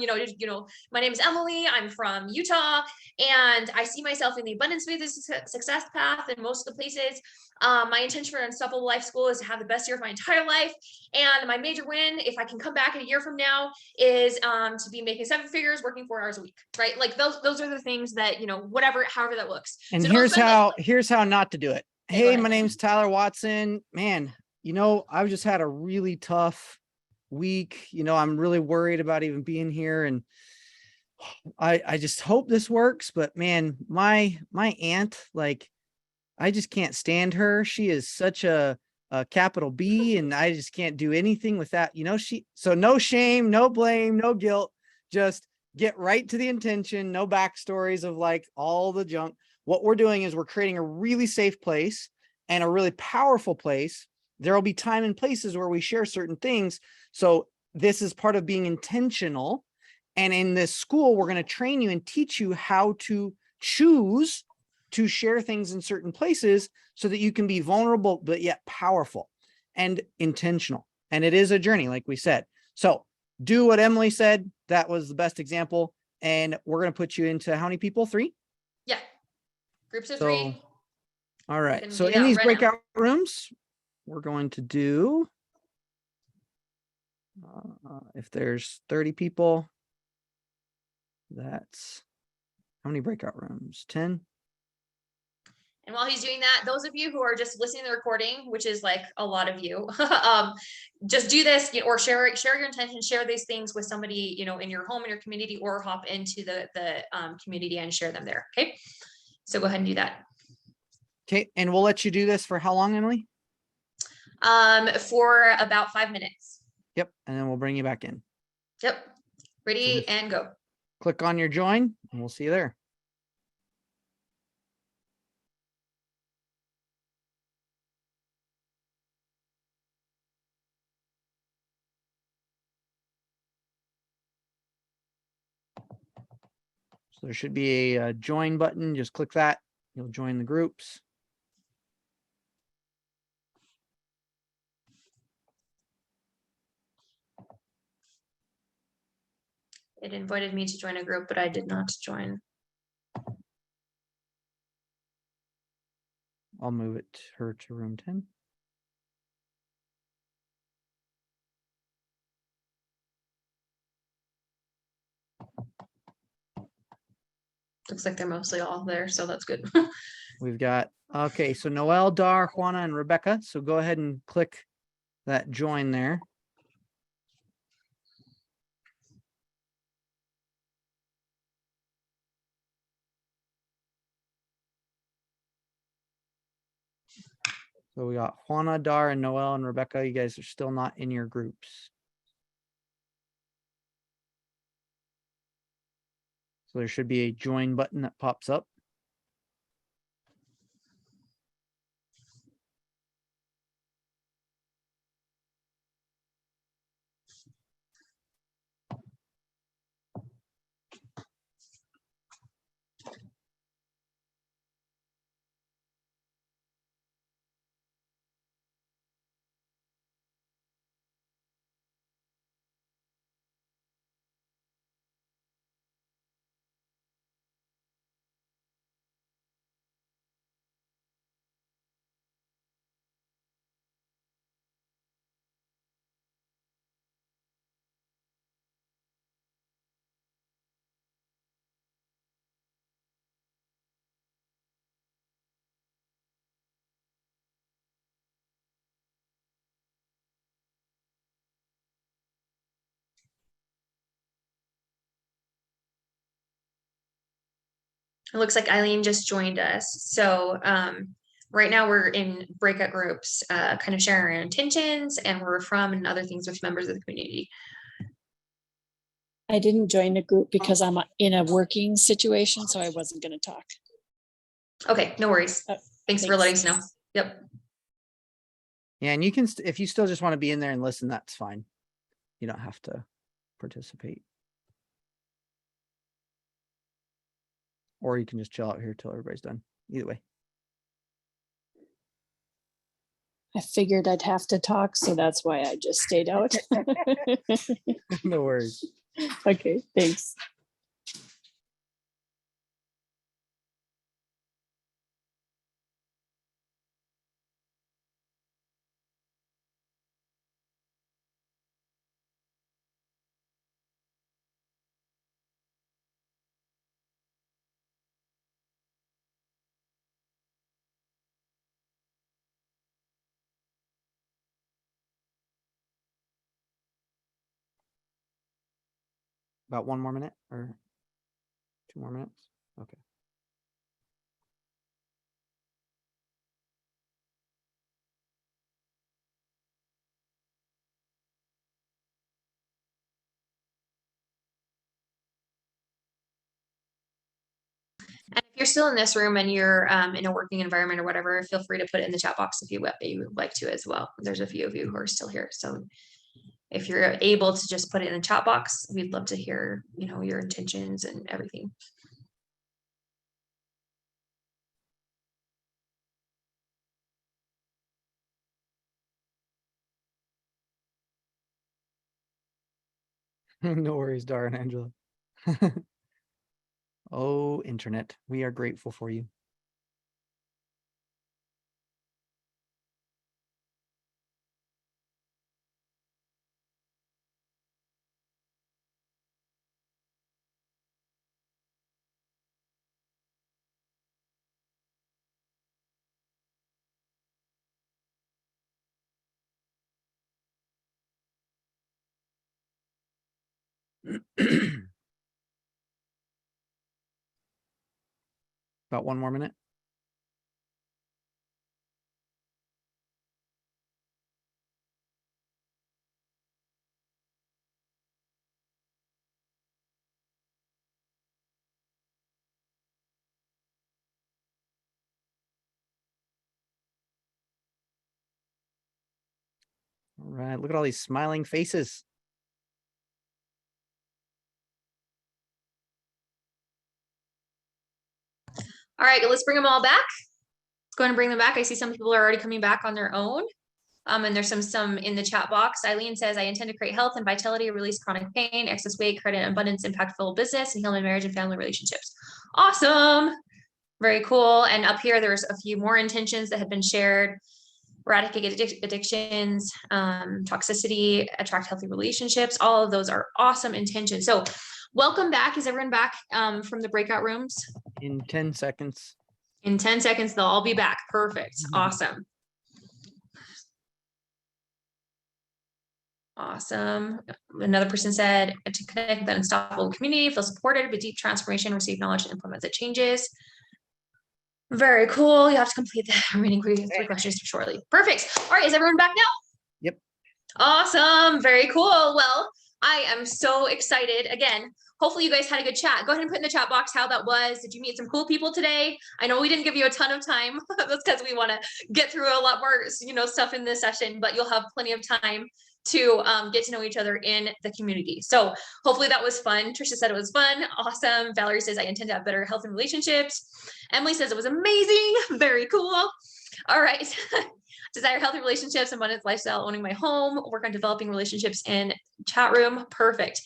my name is Emily, I'm from Utah, and I see myself in the abundance business success path in most of the places. My intention for Unstoppable Life School is to have the best year of my entire life. And my major win, if I can come back in a year from now, is to be making 7 figures, working 4 hours a week, right? Like those are the things that, however that looks. And so here's how not to do it. Hey, my name's Tyler Watson. Man, I've just had a really tough week. I'm really worried about even being here. And I just hope this works. But man, my aunt, like, I just can't stand her. She is such a capital B, and I just can't do anything with that. So no shame, no blame, no guilt, just get right to the intention. No backstories of like all the junk. What we're doing is we're creating a really safe place and a really powerful place there will be time and places where we share certain things. So this is part of being intentional. And in this school, we're going to train you and teach you how to choose to share things in certain places so that you can be vulnerable, but yet powerful and intentional. And it is a journey, like we said. So do what Emily said. That was the best example. And we're going to put you into how many people? 3? Yeah. Groups of So, 3. All right. can So do in that these right now. breakout rooms, we're going to do, if there's 30 people, that's how many breakout rooms? 10? And while he's doing that, those of you who are just listening to the recording, which is like a lot of you, just do this, or share your intention, share these things with somebody, in your home, in your community, or hop into the community and share them there. Okay. So go ahead and do that. Okay. And we'll let you do this for how long, Emily? For about 5 minutes. Yep. And then we'll bring you back in. Yep. Ready just and go. Click on your join and we'll see you there. So there should be a join button. Just click that. You'll join the groups. It invited me to join a group, but I did not join. I'll move her to room 10. Looks like they're mostly all there, so that's good. We've got, okay, so Noelle, Dar, Juana, and Rebecca. So go ahead and click that join there. So we got Juana, Dar, and Noelle, and Rebecca. You guys are still not in your groups. So there should be a join button that pops up. It looks like Eileen just joined us. So right now we're in breakout groups, kind of sharing our intentions and where we're from and other things with members of the community. I didn't join a group because I'm in a working situation, so I wasn't going to talk. Okay, no worries. Thanks for letting us know. Yep. Yeah, and you can, if you still just want to be in there and listen, that's fine. You don't have to participate. Or you can just chill out here till everybody's done. Either way. I figured I'd have to talk, so that's why I just stayed out. No worries. Okay, thanks. About 1 more minute or 2 more minutes. Okay. And if you're still in this room and you're in a working environment or whatever, feel free to put it in the chat box if you would like to as well. There's a few of you who are still here. So if you're able to just put it in the chat box, we'd love to hear, you know, your intentions and everything. No worries, Dara and Angela. Oh, internet, we are grateful for you. About one more minute. All right, look at all these smiling faces. All right, let's bring them all back. Let's go ahead and bring them back. I see some people are already coming back on their own. And there's some in the chat box. Eileen says, I intend to create health and vitality, release chronic pain, excess weight, create an abundance, impactful business, and heal my marriage and family relationships. Awesome. Very cool. And up here, there's a few more intentions that have been shared. Eradicate addictions, toxicity, attract healthy relationships. All of those are awesome intentions. So welcome back. Is everyone back from the breakout rooms? In 10 seconds. In 10 seconds, they'll all be back. Perfect. Awesome. Awesome. Another person said to connect with an unstoppable community, feel supported with deep transformation, receive knowledge and implement the changes. Very cool. You have to complete the remaining three questions shortly. Perfect. All right. Is everyone back now? Yep. Awesome. Very cool. Well, I am so excited. Again, hopefully you guys had a good chat. Go ahead and put in the chat box how that was. Did you meet some cool people today? I know we didn't give you a ton of time. That's because we want to get through a lot more, stuff in this session, but you'll have plenty of time to get to know each other in the community. So hopefully that was fun. Trisha said it was fun. Awesome. Valerie says, I intend to have better health and relationships. Emily says it was amazing. Very cool. All right. Desire healthy relationships, abundance lifestyle, owning my home, work on developing relationships in chat room. Perfect.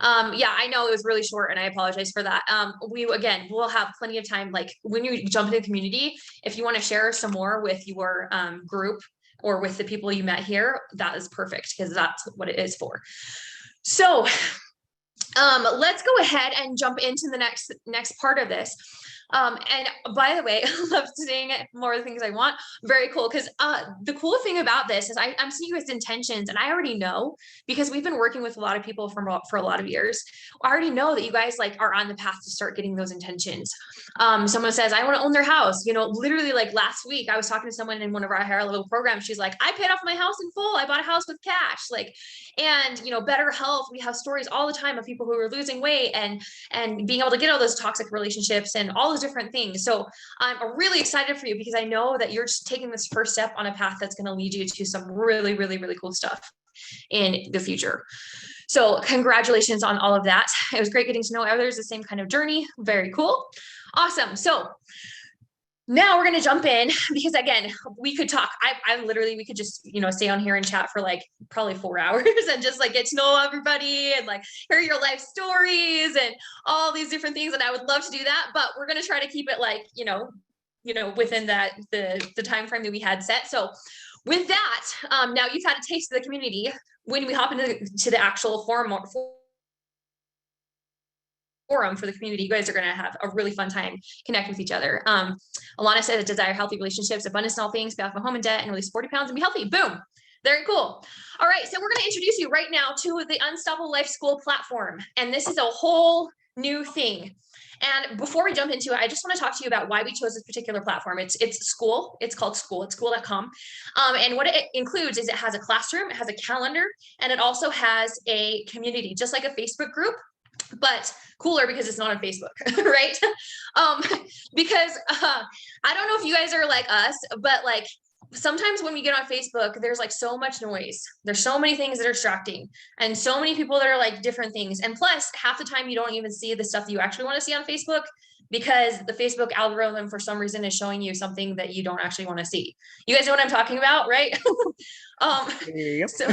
Yeah, I know it was really short and I apologize for that. We'll have plenty of time. Like when you jump into the community, if you want to share some more with your group or with the people you met here, that is perfect because that's what it is for. So let's go ahead and jump into the next part of this. And by the way, I love seeing more of the things I want. Very cool. Because the cool thing about this is I'm seeing you as intentions, and I already know because we've been working with a lot of people for a lot of years. I already know that you guys are on the path to start getting those intentions. Someone says, I want to own their house. Literally like last week, I was talking to someone in one of our higher level programs. She's like, I paid off my house in full. I bought a house with cash. And better health. We have stories all the time of people who are losing weight and being able to get all those toxic relationships and all those different things. So I'm really excited for you because I know that you're just taking this first step on a path that's going to lead you to some really, really, really cool stuff in the future. So congratulations on all of that. It was great getting to know others, the same kind of journey. Very cool. Awesome. So now we're going to jump in because again, we could talk. We could just, stay on here and chat for probably 4 hours and just get to know everybody and hear your life stories and all these different things. And I would love to do that, but we're going to try to keep it within the time frame that we had set. So with that, now you've had a taste of the community. When we hop into the actual forum for the community, you guys are going to have a really fun time connecting with each other. Alana said, desire healthy relationships, abundance in all things, pay off my home and debt, and release 40 pounds and be healthy. Boom. Very cool. All right. So we're going to introduce you right now to the Unstoppable Life School platform. And this is a whole new thing. And before we jump into it, I just want to talk to you about why we chose this particular platform. It's school. It's called School. It's school.com. And what it includes is it has a classroom, it has a calendar, and it also has a community, just like a Facebook group. but cooler because it's not on Facebook, right? Because I don't know if you guys are like us, but like sometimes when we get on Facebook, there's like so much noise. There's so many things that are distracting and so many people that are like different things. And plus half the time you don't even see the stuff that you actually want to see on Facebook because the Facebook algorithm for some reason is showing you something that you don't actually want to see. You guys know what I'm talking about, right? Yep. So,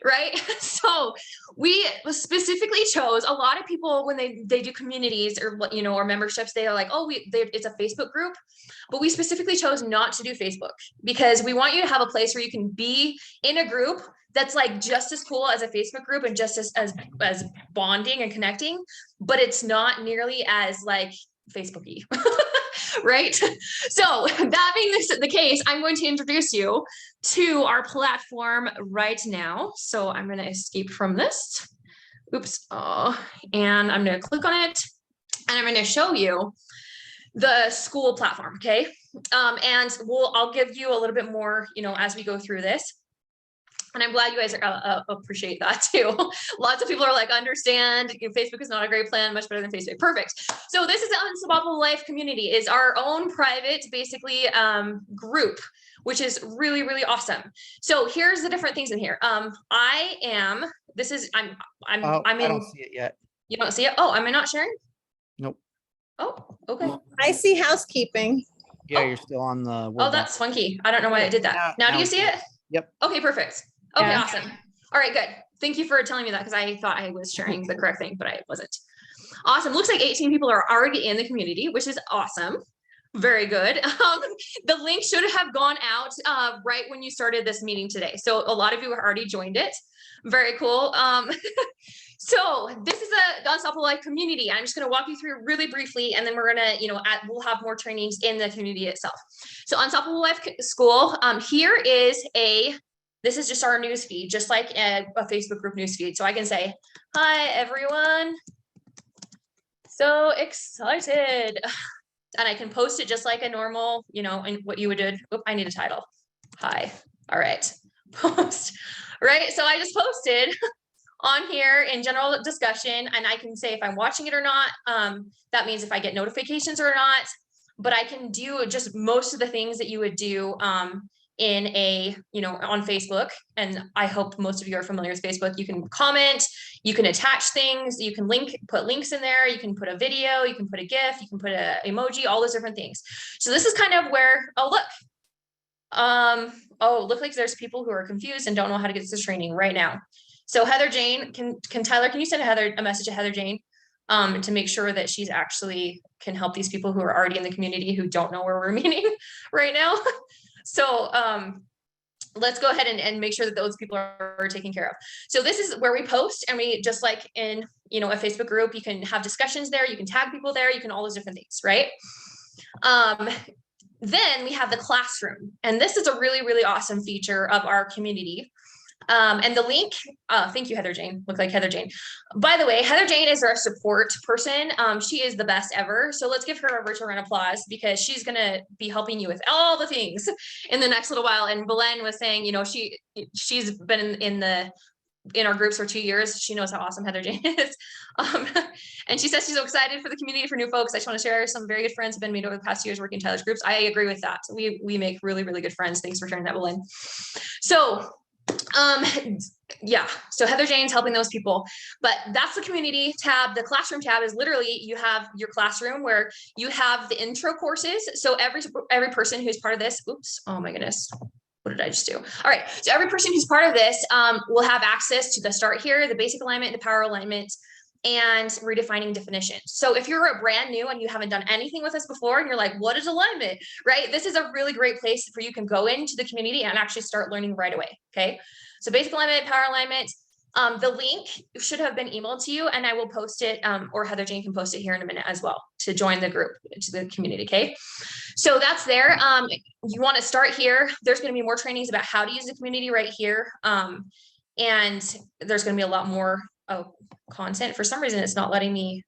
right. So we specifically chose a lot of people when they do communities or, you know, or memberships, they are like, oh, it's a Facebook group, but we specifically chose not to do Facebook because we want you to have a place where you can be in a group that's like just as cool as a Facebook group and just as bonding and connecting, but it's not nearly as like Facebooky. Right? So that being the case, I'm going to introduce you to our platform right now. So I'm going to escape from this. Oops. Oh, and I'm going to click on it and I'm going to show you the school platform. Okay. And I'll give you a little bit more, you know, as we go through this. And I'm glad you guys appreciate that too. Lots of people are like, understand Facebook is not a great plan, much better than Facebook. Perfect. So this is the Unstoppable Life Community, is our own private, basically, group, which is really, really awesome. So here's the different things in here. I'm in. I don't see it yet. You don't see it? Oh, am I not sharing? Nope. Oh, okay. I see housekeeping. Yeah, Oh. you're still on the. Oh, that's funky. I don't know why I did that. Now do you see it? Yep. Okay, perfect. Okay, Yeah. awesome. All right, good. Thank you for telling me that because I thought I was sharing the correct thing, but I wasn't. Awesome. Looks like 18 people are already in the community, which is awesome. Very good. The link should have gone out right when you started this meeting today. So a lot of you have already joined it. Very cool. So this is the Unstoppable Life Community. I'm just going to walk you through really briefly, and then we're going to, we'll have more trainings in the community itself. So Unstoppable Life School, this is just our news feed, just like a Facebook group news feed. So I can say, hi, everyone. So excited. And I can post it just like a normal, and what you would do. Oh, I need a title. Hi. All right. Post. Right. So I just posted on here in general discussion, and I can say if I'm watching it or not. That means if I get notifications or not, but I can do just most of the things that you would do in on Facebook. And I hope most of you are familiar with Facebook. You can comment, you can attach things, you can put links in there, you can put a video, you can put a GIF, you can put an emoji, all those different things. So this is kind of where, look like there's people who are confused and don't know how to get this training right now. So Heather Jane, Tyler, can you send a message to Heather Jane to make sure that she's actually can help these people who are already in the community who don't know where we're meeting right now. So let's go ahead and make sure that those people are taken care of. So this is where we post, and we just like in, a Facebook group, you can have discussions there, you can tag people there, you can all those different things, right? Then we have the classroom, and this is a really, really awesome feature of our community. And the link, thank you, Heather Jane. Look like Heather Jane. By the way, Heather Jane is our support person. She is the best ever. So let's give her a virtual round of applause because she's going to be helping you with all the things in the next little while. And Belen was saying, she's been in our groups for 2 years. She knows how awesome Heather Jane is. And she says she's so excited for the community, for new folks. I just want to share some very good friends have been made over the past 2 years working in Tyler's groups. I agree with that. We make really, really good friends. Thanks for sharing that, Belen. So so Heather Jane's helping those people, but that's the community tab. The classroom tab is literally, you have your classroom where you have the intro courses. So every person who's part of this, oh my goodness, what did I just do? All right. So every person who's part of this, will have access to the start here, the basic alignment, the power alignment, and redefining definitions. So if you're brand new and you haven't done anything with us before and you're like, what is alignment, right? This is a really great place for you can go into the community and actually start learning right away. Okay. So basic alignment, power alignment, the link should have been emailed to you, and I will post it, or Heather Jane can post it here in a minute as well to join the group, to the community. Okay. So that's there. You want to start here. There's going to be more trainings about how to use the community right here. And there's going to be a lot more content. For some reason, it's not letting me.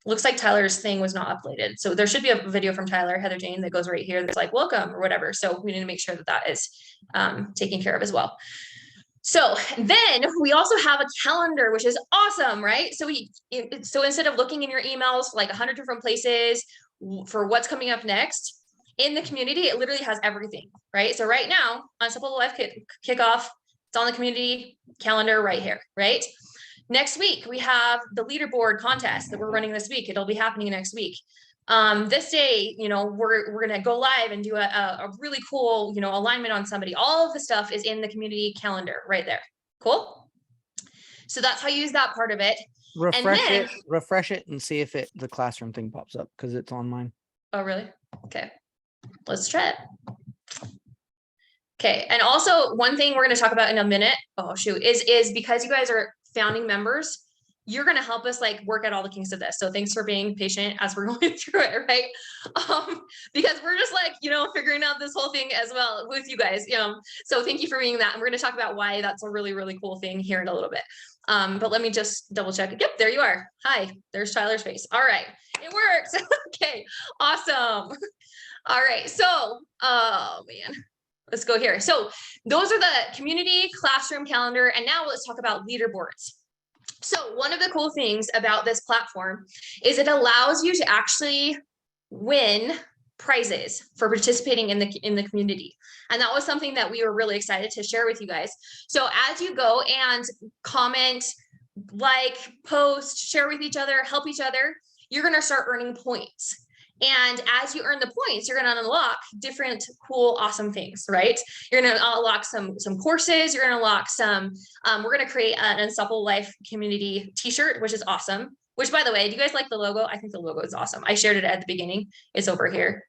Looks like Tyler's thing was not uploaded. So there should be a video from Tyler, Heather Jane, that goes right here. That's like welcome or whatever. So we need to make sure that is taken care of as well. So then we also have a calendar, which is awesome, right? So so instead of looking in your emails like 100 different places for what's coming up next in the community, it literally has everything, right? So right now, Unstoppable Life Kickoff, it's on the community calendar right here, right? Next week, we have the leaderboard contest that we're running this week. It'll be happening next week. This day, we're going to go live and do a really cool, alignment on somebody. All of the stuff is in the community calendar right there. Cool. So that's how you use that part of it. Refresh it and see if the classroom thing pops up, because it's on mine. Oh, really? Okay. Let's try it. Okay. And also one thing we're going to talk about in a minute, is because you guys are founding members, you're going to help us like work out all the kinks of this. So thanks for being patient as we're going through it, right? Because we're just like, figuring out this whole thing as well with you guys, so thank you for being that. And we're going to talk about why that's a really, really cool thing here in a little bit. But let me just double check. Yep, there you are. Hi, there's Tyler's face. All right, it works. Okay, awesome. All right, so, oh man, let's go here. So those are the community classroom calendar. And now let's talk about leaderboards. So one of the cool things about this platform is it allows you to actually win prizes for participating in the community. And that was something that we were really excited to share with you guys. So as you go and comment, like, post, share with each other, help each other, you're going to start earning points. And as you earn the points, you're going to unlock different cool, awesome things, right? You're going to unlock some courses. You're going to unlock some, we're going to create an Unstoppable Life community t-shirt, which is awesome. Which, by the way, do you guys like the logo? I think the logo is awesome. I shared it at the beginning. It's over here.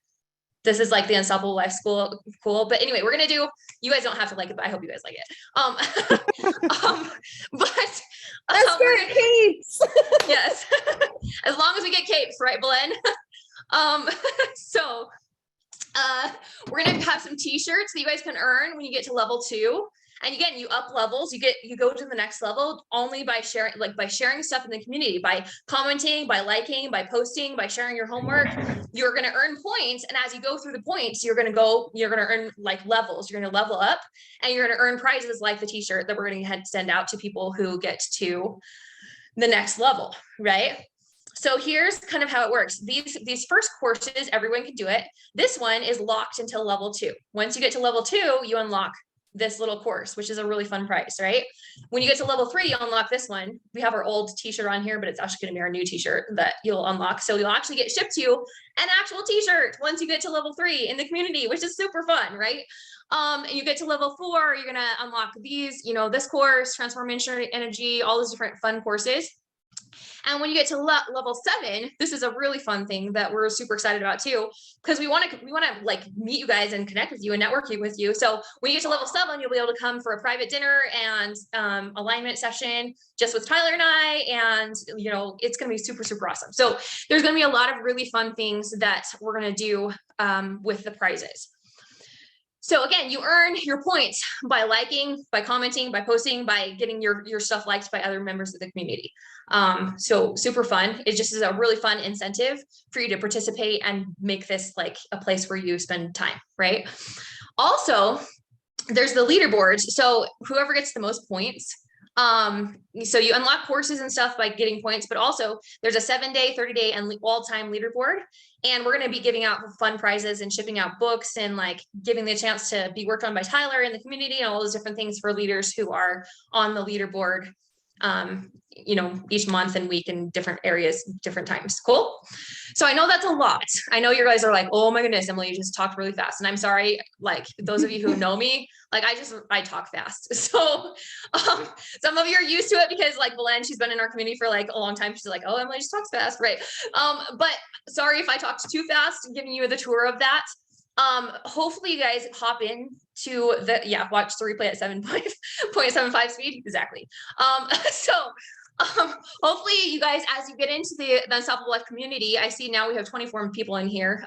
This is like the Unstoppable Life School. Cool. But anyway, we're going to do, you guys don't have to like it, but I hope you guys like it. But Let's get capes. Yes. As long as we get capes, right, Belen? So we're going to have some t-shirts that you guys can earn when you get to level 2. And again, you up levels, you go to the next level only by sharing stuff in the community, by commenting, by liking, by posting, by sharing your homework. You're going to earn points. And as you go through the points, you're going to earn like levels. You're going to level up and you're going to earn prizes like the t-shirt that we're going to send out to people who get to the next level, right? So here's kind of how it works. These first courses, everyone can do it. This one is locked until level 2. Once you get to level 2, you unlock this little course, which is a really fun prize, right? When you get to level 3, you unlock this one. We have our old t-shirt on here, but it's actually going to be our new t-shirt that you'll unlock. So you'll actually get shipped to you an actual t-shirt once you get to level 3 in the community, which is super fun, right? And you get to level 4, you're going to unlock these, this course, transformation energy, all those different fun courses. And when you get to level 7, this is a really fun thing that we're super excited about too, because we want to like meet you guys and connect with you and network with you. So when you get to level 7, you'll be able to come for a private dinner and alignment session just with Tyler and I, and it's going to be super, super awesome. So there's going to be a lot of really fun things that we're going to do with the prizes. So again, you earn your points by liking, by commenting, by posting, by getting your stuff liked by other members of the community. So super fun. It just is a really fun incentive for you to participate and make this like a place where you spend time, right? Also, there's the leaderboards. So whoever gets the most points, so you unlock courses and stuff by getting points, but also there's a 7-day, 30-day, and all-time leaderboard. And we're going to be giving out fun prizes and shipping out books and like giving the chance to be worked on by Tyler in the community and all those different things for leaders who are on the leaderboard, each month and week in different areas, different times. Cool. So I know that's a lot. I know you guys are like, oh my goodness, Emily, you just talked really fast. And I'm sorry, like those of you who know me, like I talk fast. So some of you are used to it because like Belen, she's been in our community for like a long time. She's like, oh, Emily just talks fast. Right. But sorry if I talked too fast and giving you the tour of that. Hopefully you guys hop in to watch the replay at 7.75 speed. Exactly. Hopefully you guys, as you get into the Unstoppable Life community, I see now we have 24 people in here.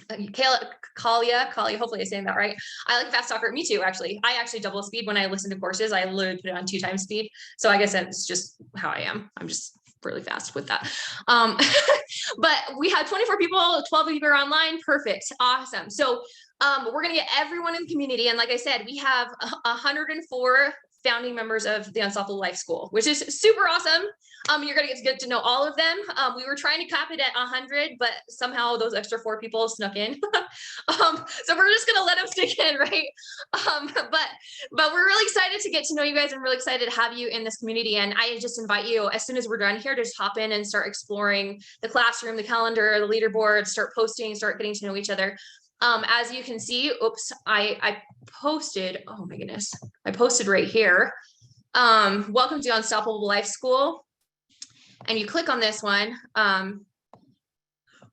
Kalia, hopefully I'm saying that right. I like fast talker. Me too, actually. I actually double speed when I listen to courses. I literally put it on 2 times speed. So I guess that's just how I am. I'm just really fast with that. But we have 24 people, 12 of you are online. Perfect. Awesome. So we're going to get everyone in the community. And like I said, we have 104 founding members of the Unstoppable Life School, which is super awesome. You're going to get to know all of them. We were trying to cap it at 100, but somehow those extra 4 people snuck in. So we're just going to let them stick in, right? But we're really excited to get to know you guys and really excited to have you in this community. And I just invite you, as soon as we're done here, to just hop in and start exploring the classroom, the calendar, the leaderboard, start posting, start getting to know each other. As you can see, oops, I posted, oh my goodness, I posted right here. Welcome to Unstoppable Life School. And you click on this one.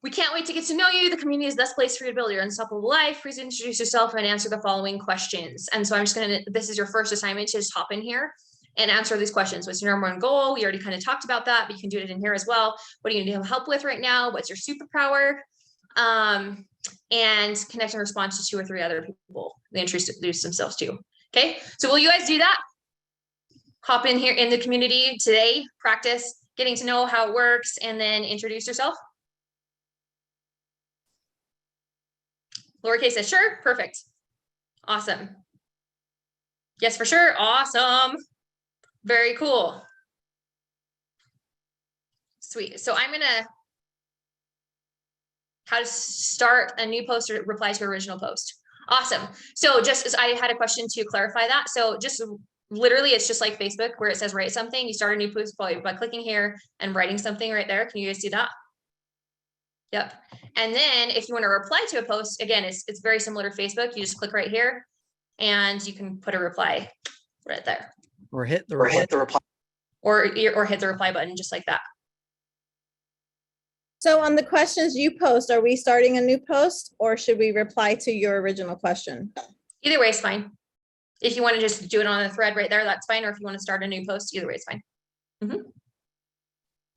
We can't wait to get to know you. The community is the best place for you to build your unstoppable life. Please introduce yourself and answer the following questions. And so I'm just gonna, this is your first assignment, to just hop in here and answer these questions. What's your number one goal? We already kind of talked about that, but you can do it in here as well. What are you gonna need help with right now? What's your superpower? And connect and respond to 2 or 3 other people they introduce themselves to. Okay, so will you guys do that? Hop in here in the community today, practice getting to know how it works, and then introduce yourself. Lowercase says sure, perfect. Awesome. Yes, for sure, awesome. Very cool. Sweet, so I'm gonna how to start a new post or reply to original post. Awesome. So just as I had a question to clarify that. So just literally, it's just like Facebook where it says write something. You start a new post by clicking here and writing something right there. Can you guys see that? Yep. And then if you want to reply to a post, again, it's very similar to Facebook. You just click right here and you can put a reply right there. Or hit the reply. Or hit the reply button just like that. So on the questions you post, are we starting a new post or should we reply to your original question? Either way is fine. If you want to just do it on a thread right there, that's fine. Or if you want to start a new post, either way is fine.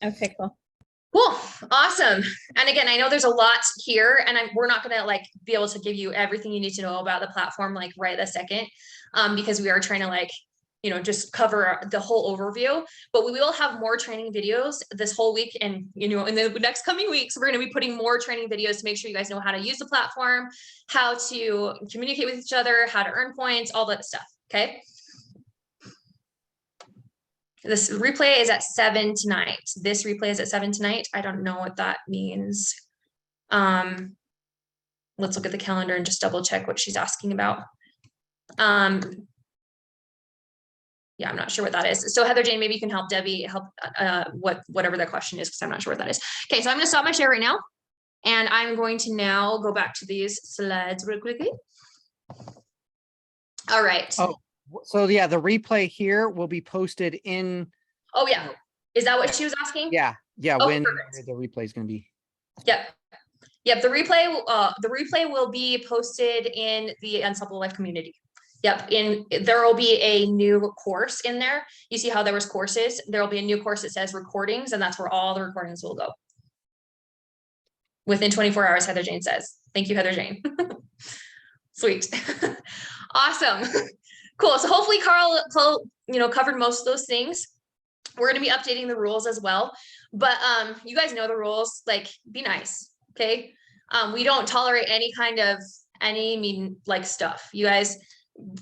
Okay, cool. Cool. Awesome. And again, I know there's a lot here and we're not going to like be able to give you everything you need to know about the platform like right this second, because we are trying to like, you know, just cover the whole overview, but we will have more training videos this whole week. And, you know, in the next coming weeks, we're going to be putting more training videos to make sure you guys know how to use the platform, how to communicate with each other, how to earn points, all that stuff. Okay. This replay is at 7 tonight. This replay is at 7 tonight. I don't know what that means. Let's look at the calendar and just double check what she's asking about. Yeah, I'm not sure what that is. So Heather Jane, maybe you can help Debbie whatever the question is, because I'm not sure what that is. Okay, so I'm going to stop my share right now. And I'm going to now go back to these slides real quickly. All right. Oh, so yeah, the replay here will be posted in. Oh yeah. Is that what she was asking? Yeah. Oh, when perfect. the replay is going to be. Yep. The replay will be posted in the Unstoppable Life community. Yep. There will be a new course in there. You see how there was courses. There will be a new course that says recordings, and that's where all the recordings will go. Within 24 hours, Heather Jane says. Thank you, Heather Jane. Sweet. Awesome. Cool. So hopefully Carl, covered most of those things. We're going to be updating the rules as well, but you guys know the rules, like be nice. Okay. We don't tolerate any kind of mean like stuff. You guys,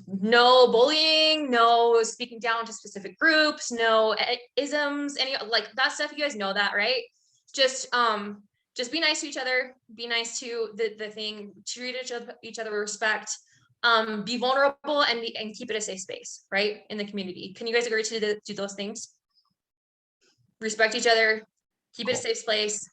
no bullying, no speaking down to specific groups, no isms, any like that stuff. You guys know that, right? Just be nice to each other, be nice to the thing, treat each other with respect, be vulnerable and keep it a safe space, right? In the community. Can you guys agree to do those things? Respect each other, keep it a safe place,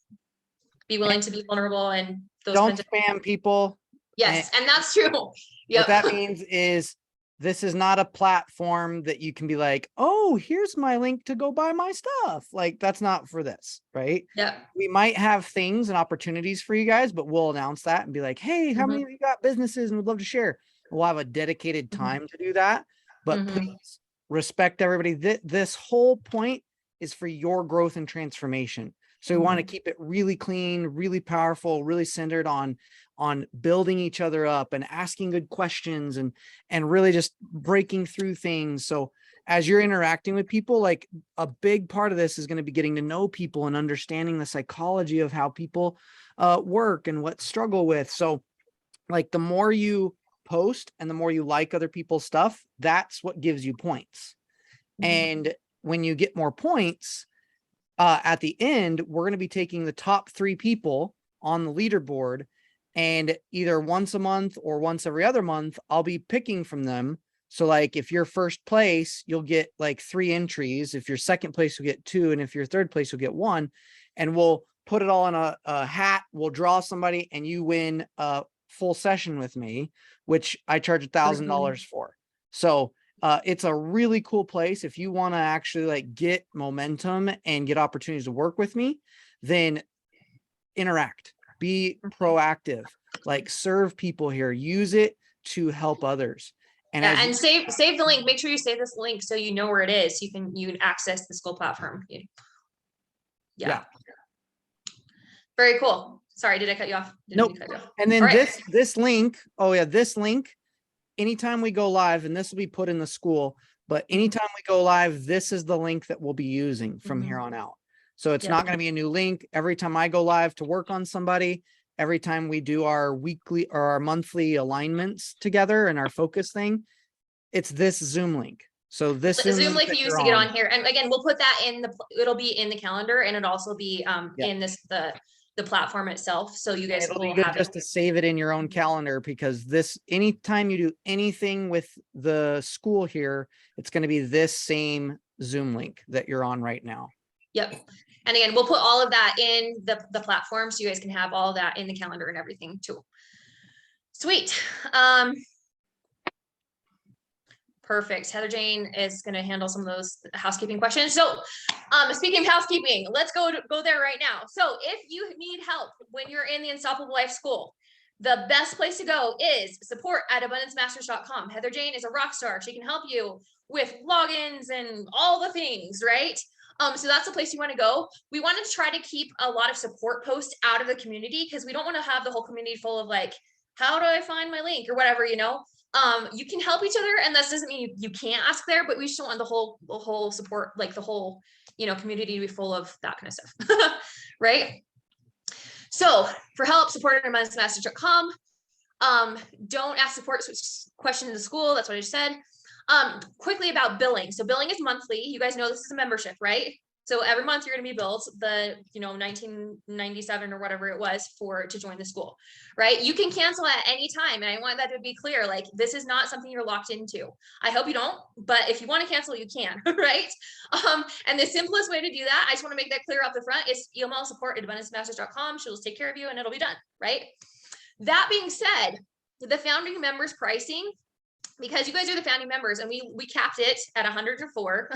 be willing to be vulnerable, and those don't spam people. Yes, and that's true. What that means is this is not a platform that you can be like, oh, here's my link to go buy my stuff. Like that's not for this, right? Yeah. We might have things and opportunities for you guys, but we'll announce that and be like, hey, how many of you got businesses and would love to share? We'll have a dedicated time to do that, but please respect everybody. This whole point is for your growth and transformation. So we want to keep it really clean, really powerful, really centered on building each other up and asking good questions and really just breaking through things. So as you're interacting with people, like a big part of this is going to be getting to know people and understanding the psychology of how people work and what struggle with. So like the more you post and the more you like other people's stuff, that's what gives you points. And when you get more points, at the end, we're going to be taking the top 3 people on the leaderboard, and either once a month or once every other month, I'll be picking from them. So like if you're first place, you'll get like 3 entries. If you're second place, you'll get 2. And if you're third place, you'll get 1. And we'll put it all in a hat. We'll draw somebody and you win a full session with me, which I charge $1,000 for. So it's a really cool place. If you want to actually like get momentum and get opportunities to work with me, then interact, be proactive, like serve people here, use it to help others. And, yeah, and save the link. Make sure you save this link so you know where it is. You can access the school platform. Yeah. Very cool. Sorry, did I cut you off? Nope. And then this link, this link, anytime we go live, and this will be put in the school, but anytime we go live, this is the link that we'll be using from here on out. So it's not going to be a new link. Every time I go live to work on somebody, every time we do our weekly or our monthly alignments together and our focus thing, it's this Zoom link. So this Zoom link you used to get on here. And again, we'll put that it'll be in the calendar, and it'll also be in the platform itself. So you guys will have just to save it in your own calendar, because anytime you do anything with the school here, it's going to be this same Zoom link that you're on right now. Yep. And again, we'll put all of that in the platform, so you guys can have all of that in the calendar and everything too. Sweet. Perfect. Heather Jane is going to handle some of those housekeeping questions. So speaking of housekeeping, let's go there right now. So if you need help when you're in the Unstoppable Life School, the best place to go is support@abundancemasters.com. Heather Jane is a rock star. She can help you with logins and all the things, right? So that's the place you want to go. We want to try to keep a lot of support posts out of the community, because we don't want to have the whole community full of like, how do I find my link or whatever, you can help each other, and that doesn't mean you can't ask there, but we just don't want the whole support, like the whole, community to be full of that kind of stuff. Right? So for help, support@abundancemasters.com. Don't ask support questions in the school. That's what I just said. Quickly about billing. So billing is monthly. You guys know this is a membership, right? So every month you're going to be billed the, $19.97 or whatever it was to join the school, right? You can cancel at any time. And I want that to be clear. Like, this is not something you're locked into. I hope you don't, but if you want to cancel, you can, right? And the simplest way to do that, I just want to make that clear up the front, is email support@abundancemasters.com. She'll just take care of you and it'll be done, right? That being said, the founding members pricing, because you guys are the founding members, and we capped it at 104.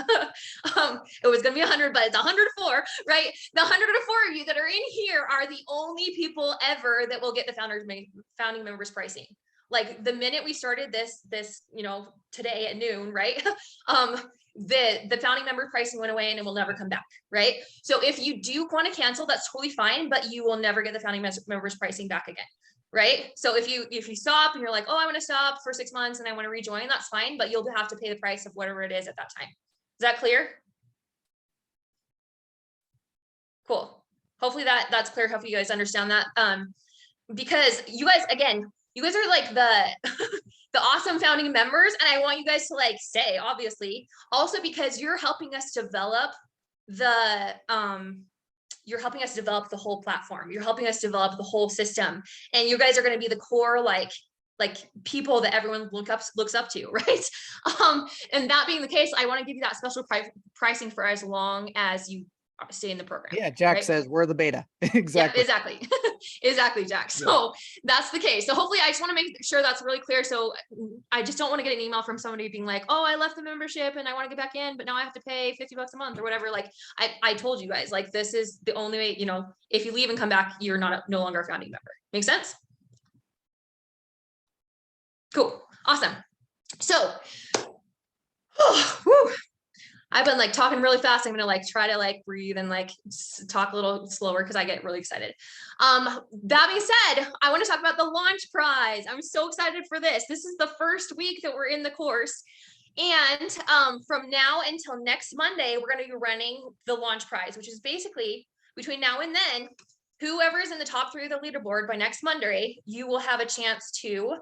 It was going to be 100, but it's 104, right? The 104 of you that are in here are the only people ever that will get the founding members pricing. Like the minute we started this, today at noon, right? The founding member pricing went away and it will never come back, right? So if you do want to cancel, that's totally fine, but you will never get the founding members pricing back again. Right? So if you stop and you're like, oh, I want to stop for 6 months and I want to rejoin, that's fine, but you'll have to pay the price of whatever it is at that time. Is that clear? Cool. Hopefully that's clear. Hopefully you guys understand that. Because you guys are like the awesome founding members, and I want you guys to like stay, obviously. Also because you're helping us develop the whole platform. You're helping us develop the whole system. And you guys are going to be the core, like people that everyone looks up to, right? And that being the case, I want to give you that special pricing for as long as you stay in the program. Yeah, Jack says we're the beta. Exactly. Yeah, exactly. Exactly, Jack. So that's the case. So hopefully I just want to make sure that's really clear. So I just don't want to get an email from somebody being like, oh, I left the membership and I want to get back in, but now I have to pay $50 a month or whatever. Like I told you guys, like, this is the only way, if you leave and come back, you're no longer a founding member. Make sense? Cool. Awesome. So, I've been like talking really fast. I'm going to try to breathe and talk a little slower because I get really excited. That being said, I want to talk about the launch prize. I'm so excited for this. This is the first week that we're in the course. And from now until next Monday, we're going to be running the launch prize, which is basically between now and then, whoever is in the top 3 of the leaderboard by next Monday, you will have a chance to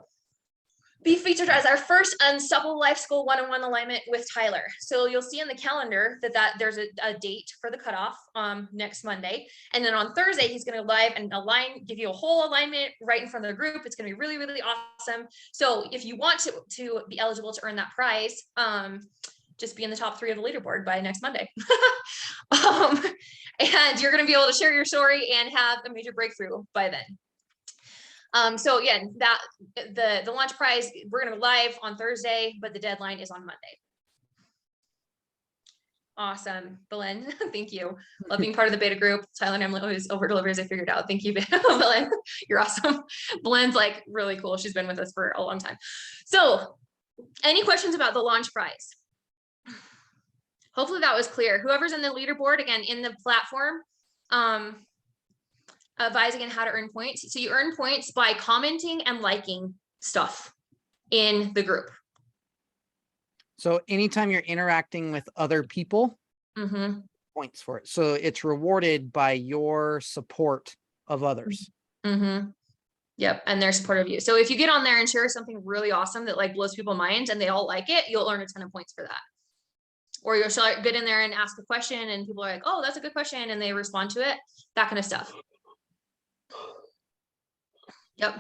be featured as our first Unstoppable Life School one-on-one alignment with Tyler. So you'll see in the calendar that there's a date for the cutoff next Monday. And then on Thursday, he's going to live and give you a whole alignment right in front of the group. It's going to be really, really awesome. So if you want to be eligible to earn that prize, just be in the top 3 of the leaderboard by next Monday. And you're going to be able to share your story and have a major breakthrough by then. So again, that the launch prize, we're going to be live on Thursday, but the deadline is on Monday. Awesome. Belen, thank you. Love being part of the beta group. Tyler and Emily always over delivers. I figured out. Thank you, Belen. You're awesome. Belen's like really cool. She's been with us for a long time. So any questions about the launch prize? Hopefully that was clear. Whoever's in the leaderboard, again, in the platform, advising on how to earn points. So you earn points by commenting and liking stuff in the group. So anytime you're interacting with other people, points for it. So it's rewarded by your support of others. Yep, and their support of you. So if you get on there and share something really awesome that like blows people's minds and they all like it, you'll earn a ton of points for that. Or you'll get in there and ask a question and people are like, oh, that's a good question, and they respond to it, that kind of stuff. Yep.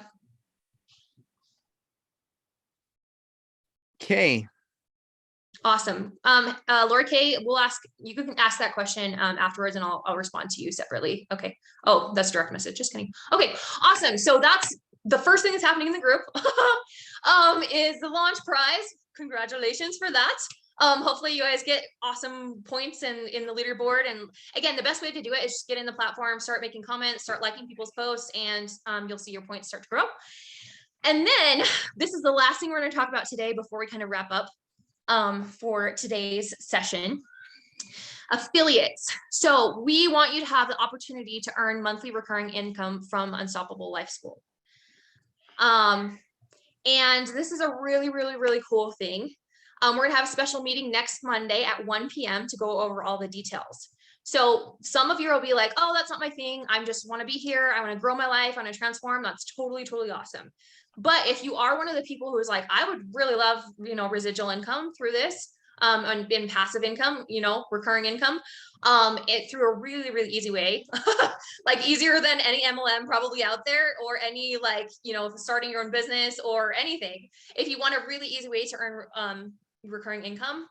Okay. Awesome. Laura Kay, you can ask that question afterwards and I'll respond to you separately. Okay. Oh, that's direct message. Just kidding. Okay. Awesome. So that's the first thing that's happening in the group is the launch prize. Congratulations for that. Hopefully you guys get awesome points in the leaderboard. And again, the best way to do it is just get in the platform, start making comments, start liking people's posts, and you'll see your points start to grow. And then this is the last thing we're going to talk about today before we kind of wrap up for today's session. Affiliates. So we want you to have the opportunity to earn monthly recurring income from Unstoppable Life School. And this is a really, really, really cool thing. We're going to have a special meeting next Monday at 1 p.m. to go over all the details. So some of you will be like, oh, that's not my thing. I just want to be here. I want to grow my life. I want to transform. That's totally, totally awesome. But if you are one of the people who is like, I would really love, residual income through this, and passive income, recurring income, through a really, really easy way, like easier than any MLM probably out there, or any starting your own business or anything. If you want a really easy way to earn recurring income,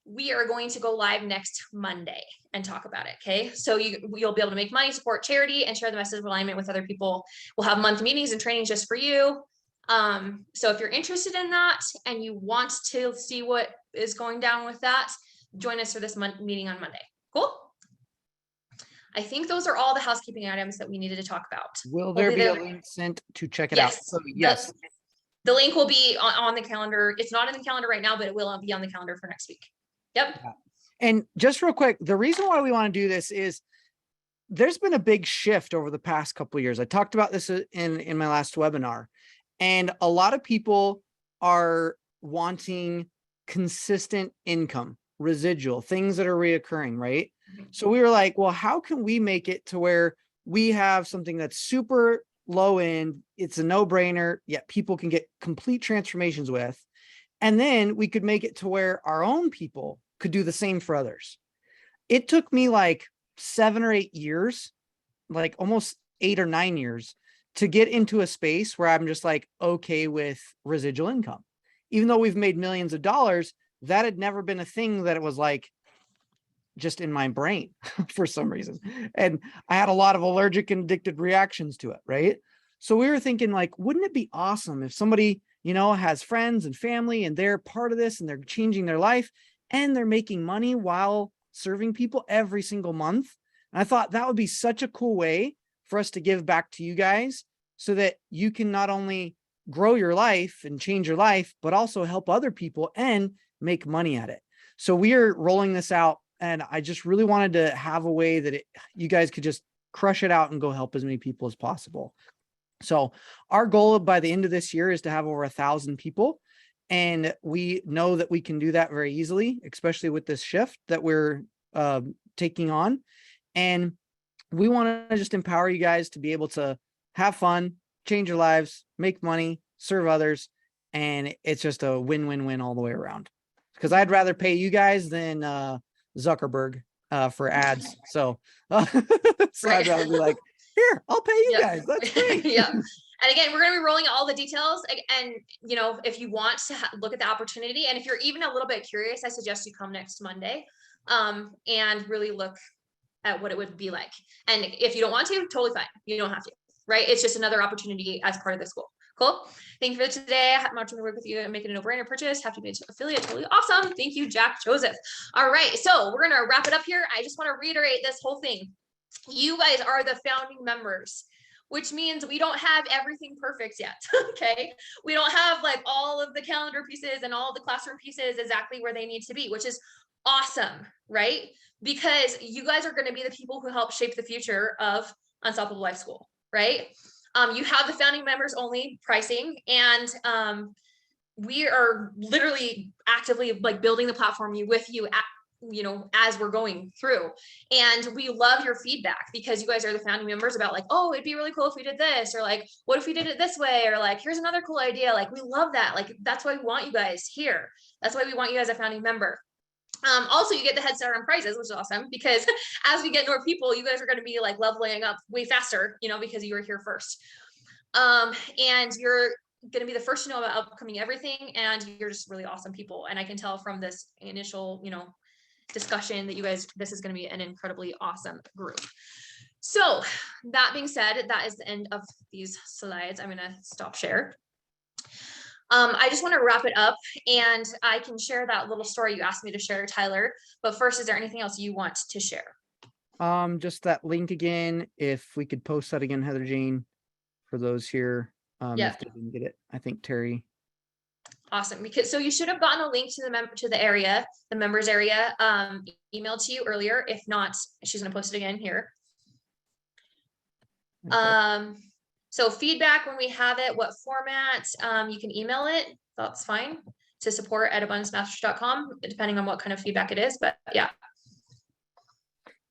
we are going to go live next Monday and talk about it. Okay. So you'll be able to make money, support charity, and share the message of alignment with other people. We'll have monthly meetings and trainings just for you. So if you're interested in that and you want to see what is going down with that, join us for this meeting on Monday. Cool. I think those are all the housekeeping items that we needed to talk about. Will there be a link sent to check it out? So yes. The link will be on the calendar. It's not in the calendar right now, but it will be on the calendar for next week. Yep. Yeah. And just real quick, the reason why we want to do this is there's been a big shift over the past couple of years. I talked about this in my last webinar, and a lot of people are wanting consistent income, residual, things that are reoccurring, right? So we were like, well, how can we make it to where we have something that's super low end, it's a no-brainer, yet people can get complete transformations with, and then we could make it to where our own people could do the same for others. It took me like 7 or 8 years, like almost 8 or 9 years, to get into a space where I'm just like, okay with residual income. Even though we've made millions of dollars, that had never been a thing that it was like just in my brain for some reason. And I had a lot of allergic and addicted reactions to it, right? So we were thinking like, wouldn't it be awesome if somebody, has friends and family and they're part of this and they're changing their life and they're making money while serving people every single month? And I thought that would be such a cool way for us to give back to you guys so that you can not only grow your life and change your life, but also help other people and make money at it. So we are rolling this out, and I just really wanted to have a way that you guys could just crush it out and go help as many people as possible. So our goal by the end of this year is to have over 1,000 people. And we know that we can do that very easily, especially with this shift that we're taking on. And we want to just empower you guys to be able to have fun, change your lives, make money, serve others. And it's just a win-win-win all the way around. Because I'd rather pay you guys than Zuckerberg for ads. So, so I'd rather be like, here, I'll pay you guys. That's great. Yeah. And again, we're going to be rolling out all the details. And, you know, if you want to look at the opportunity, and if you're even a little bit curious, I suggest you come next Monday and really look at what it would be like. And if you don't want to, totally fine. You don't have to, right? It's just another opportunity as part of the school. Cool. Thank you for today. I'm not going to work with you and make it a no-brainer purchase. Have to be an affiliate. Totally awesome. Thank you, Jack Joseph. All right. So we're going to wrap it up here. I just want to reiterate this whole thing. You guys are the founding members, which means we don't have everything perfect yet. Okay. We don't have like all of the calendar pieces and all the classroom pieces exactly where they need to be, which is awesome, right? Because you guys are going to be the people who help shape the future of Unstoppable Life School, right? You have the founding members only pricing, and we are literally actively like building the platform with you at, you know, as we're going through. And we love your feedback because you guys are the founding members about like, oh, it'd be really cool if we did this, or like, what if we did it this way? Or like, here's another cool idea. Like, we love that. Like, that's why we want you guys here. That's why we want you as a founding member. Also, you get the head start on prizes, which is awesome because as we get more people, you guys are going to be like leveling up way faster, you know, because you were here first. And you're going to be the first to know about upcoming everything. And you're just really awesome people. And I can tell from this initial, you know, discussion that you guys, this is going to be an incredibly awesome group. So that being said, that is the end of these slides. I'm going to stop share. I just want to wrap it up, and I can share that little story you asked me to share, Tyler. But first, is there anything else you want to share? Just that link again. If we could post that again, Heather Jane, for those here. Yeah. If they didn't get it, I think Terry. Awesome. Because so you should have gotten a link to the area, the members area, emailed to you earlier. If not, she's going to post it again here. Okay. So feedback when we have it, what format, you can email it. That's fine, to support@abundancemasters.com, depending on what kind of feedback it is. But yeah.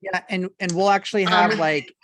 Yeah, and we'll actually have like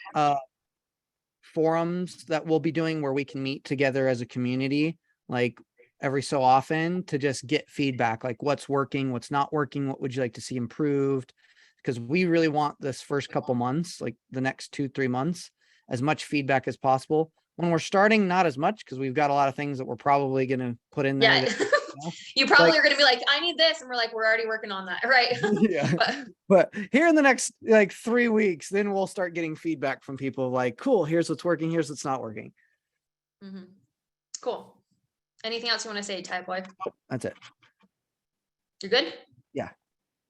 forums that we'll be doing where we can meet together as a community, like every so often, to just get feedback, like what's working, what's not working, what would you like to see improved? Because we really want this first couple months, like the next 2-3 months, as much feedback as possible. When we're starting, not as much, because we've got a lot of things that we're probably going to put in there. Yeah. That, you probably are going to be like, I need this. And we're like, we're already working on that. Right. Yeah. But here in the next like 3 weeks, then we'll start getting feedback from people like, cool, here's what's working, here's what's not working. Mm-hmm. Cool. Anything else you want to say, Ty Boy? That's it. You're good? Yeah.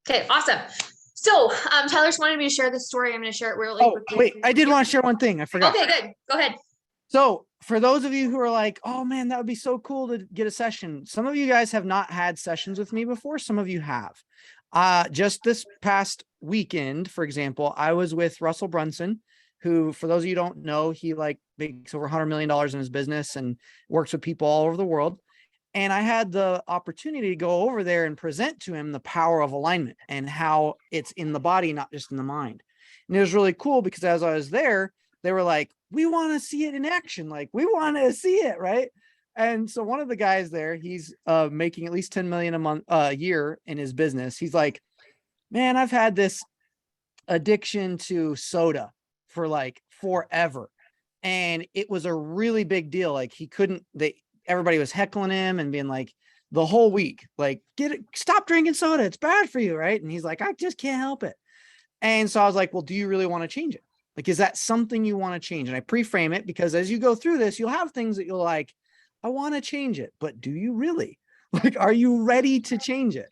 Okay, awesome. So Tyler just wanted me to share this story. I'm going to share it really quickly. Wait, I did want to share one thing. I forgot. Okay, good. Go ahead. So for those of you who are like, oh man, that would be so cool to get a session. Some of you guys have not had sessions with me before. Some of you have. Just this past weekend, for example, I was with Russell Brunson, who, for those of you who don't know, he like makes over $100 million in his business and works with people all over the world. And I had the opportunity to go over there and present to him the power of alignment and how it's in the body, not just in the mind. And it was really cool because as I was there, they were like, we want to see it in action. Like, we want to see it. Right. And so one of the guys there, he's making at least 10 million a year in his business. He's like, man, I've had this addiction to soda for like forever. And it was a really big deal. Like everybody was heckling him and being like the whole week, like, stop drinking soda. It's bad for you. Right. And he's like, I just can't help it. And so I was like, well, do you really want to change it? Like, is that something you want to change? And I pre-frame it because as you go through this, you'll have things that you'll like, I want to change it, but do you really? Like, are you ready to change it?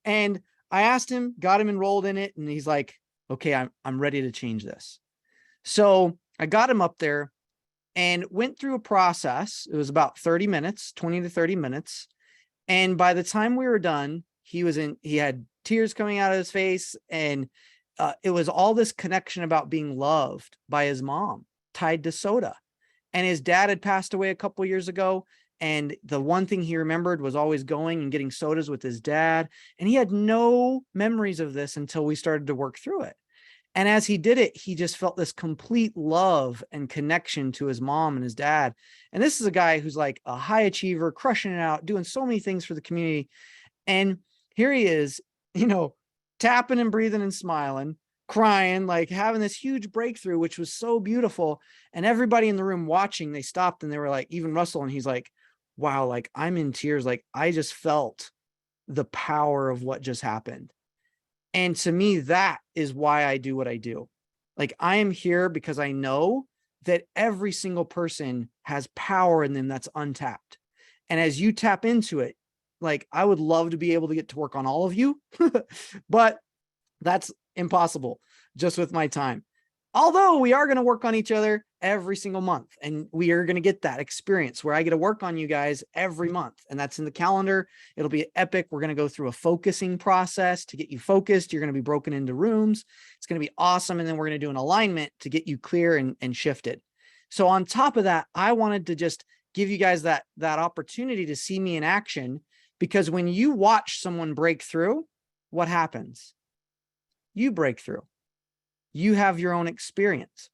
And I asked him, got him enrolled in it. And he's like, okay, I'm ready to change this. So I got him up there and went through a process. It was about 30 minutes, 20 to 30 minutes. And by the time we were done, he had tears coming out of his face. And it was all this connection about being loved by his mom tied to soda. And his dad had passed away a couple of years ago. And the one thing he remembered was always going and getting sodas with his dad. And he had no memories of this until we started to work through it. And as he did it, he just felt this complete love and connection to his mom and his dad. And this is a guy who's like a high achiever, crushing it out, doing so many things for the community. And here he is, tapping and breathing and smiling, crying, like having this huge breakthrough, which was so beautiful. And everybody in the room watching, they stopped and they were like, even Russell, and he's like, wow, like I'm in tears. Like I just felt the power of what just happened. And to me, that is why I do what I do. Like I am here because I know that every single person has power in them that's untapped. And as you tap into it, like I would love to be able to get to work on all of you, but that's impossible just with my time. Although we are going to work on each other every single month, and we are going to get that experience where I get to work on you guys every month, and that's in the calendar. It'll be epic. We're going to go through a focusing process to get you focused. You're going to be broken into rooms. It's going to be awesome. And then we're going to do an alignment to get you clear and shifted. So on top of that, I wanted to just give you guys that opportunity to see me in action, because when you watch someone break through, what happens? You break through. You have your own experience.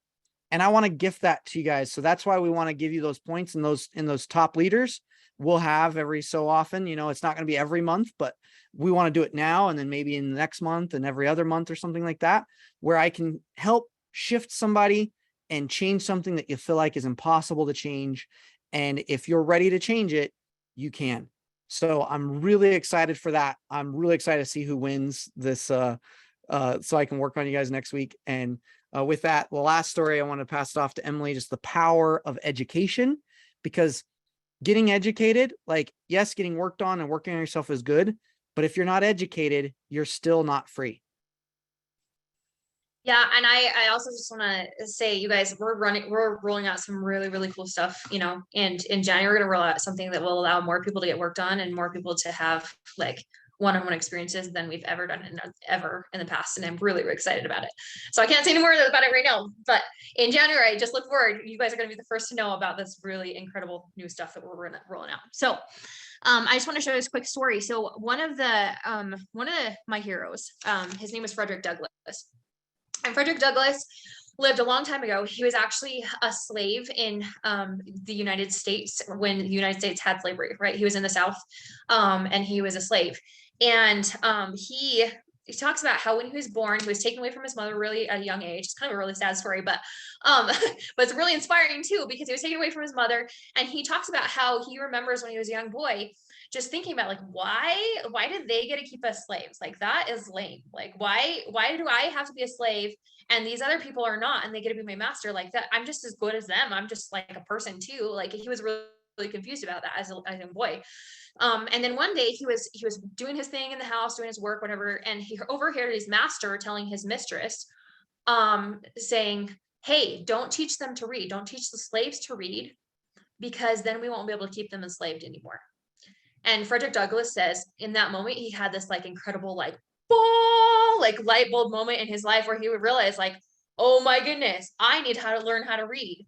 And I want to gift that to you guys. So that's why we want to give you those points in those top leaders. We'll have every so often, it's not going to be every month, but we want to do it now. And then maybe in the next month and every other month or something like that, where I can help shift somebody and change something that you feel like is impossible to change. And if you're ready to change it, you can. So I'm really excited for that. I'm really excited to see who wins this, so I can work on you guys next week. And with that, the last story, I want to pass it off to Emily, just the power of education, because getting educated, like, yes, getting worked on and working on yourself is good, but if you're not educated, you're still not free. Yeah. And I also just want to say, you guys, we're rolling out some really, really cool stuff, and in January, we're going to roll out something that will allow more people to get work done and more people to have like one-on-one experiences than we've ever done in the past. And I'm really, really excited about it. So I can't say any more about it right now, but in January, just look forward. You guys are going to be the first to know about this really incredible new stuff that we're rolling out. So I just want to show this quick story. So one of my heroes, his name is Frederick Douglass. And Frederick Douglass lived a long time ago. He was actually a slave in the United States when the United States had slavery, right? He was in the South, and he was a slave. And he talks about how when he was born, he was taken away from his mother really at a young age. It's kind of a really sad story, but it's really inspiring too, because he was taken away from his mother. And he talks about how he remembers when he was a young boy, just thinking about like, why did they get to keep us slaves? Like, that is lame. Like, why do I have to be a slave and these other people are not, and they get to be my master? Like, that, I'm just as good as them. I'm just like a person too. Like, he was really confused about that as a young boy. And then one day he was doing his thing in the house, doing his work, whatever. And he overheard his master telling his mistress, saying, hey, don't teach them to read. Don't teach the slaves to read, because then we won't be able to keep them enslaved anymore. And Frederick Douglass says in that moment, he had this like incredible, like, light bulb moment in his life where he would realize like, oh my goodness, I need to learn how to read,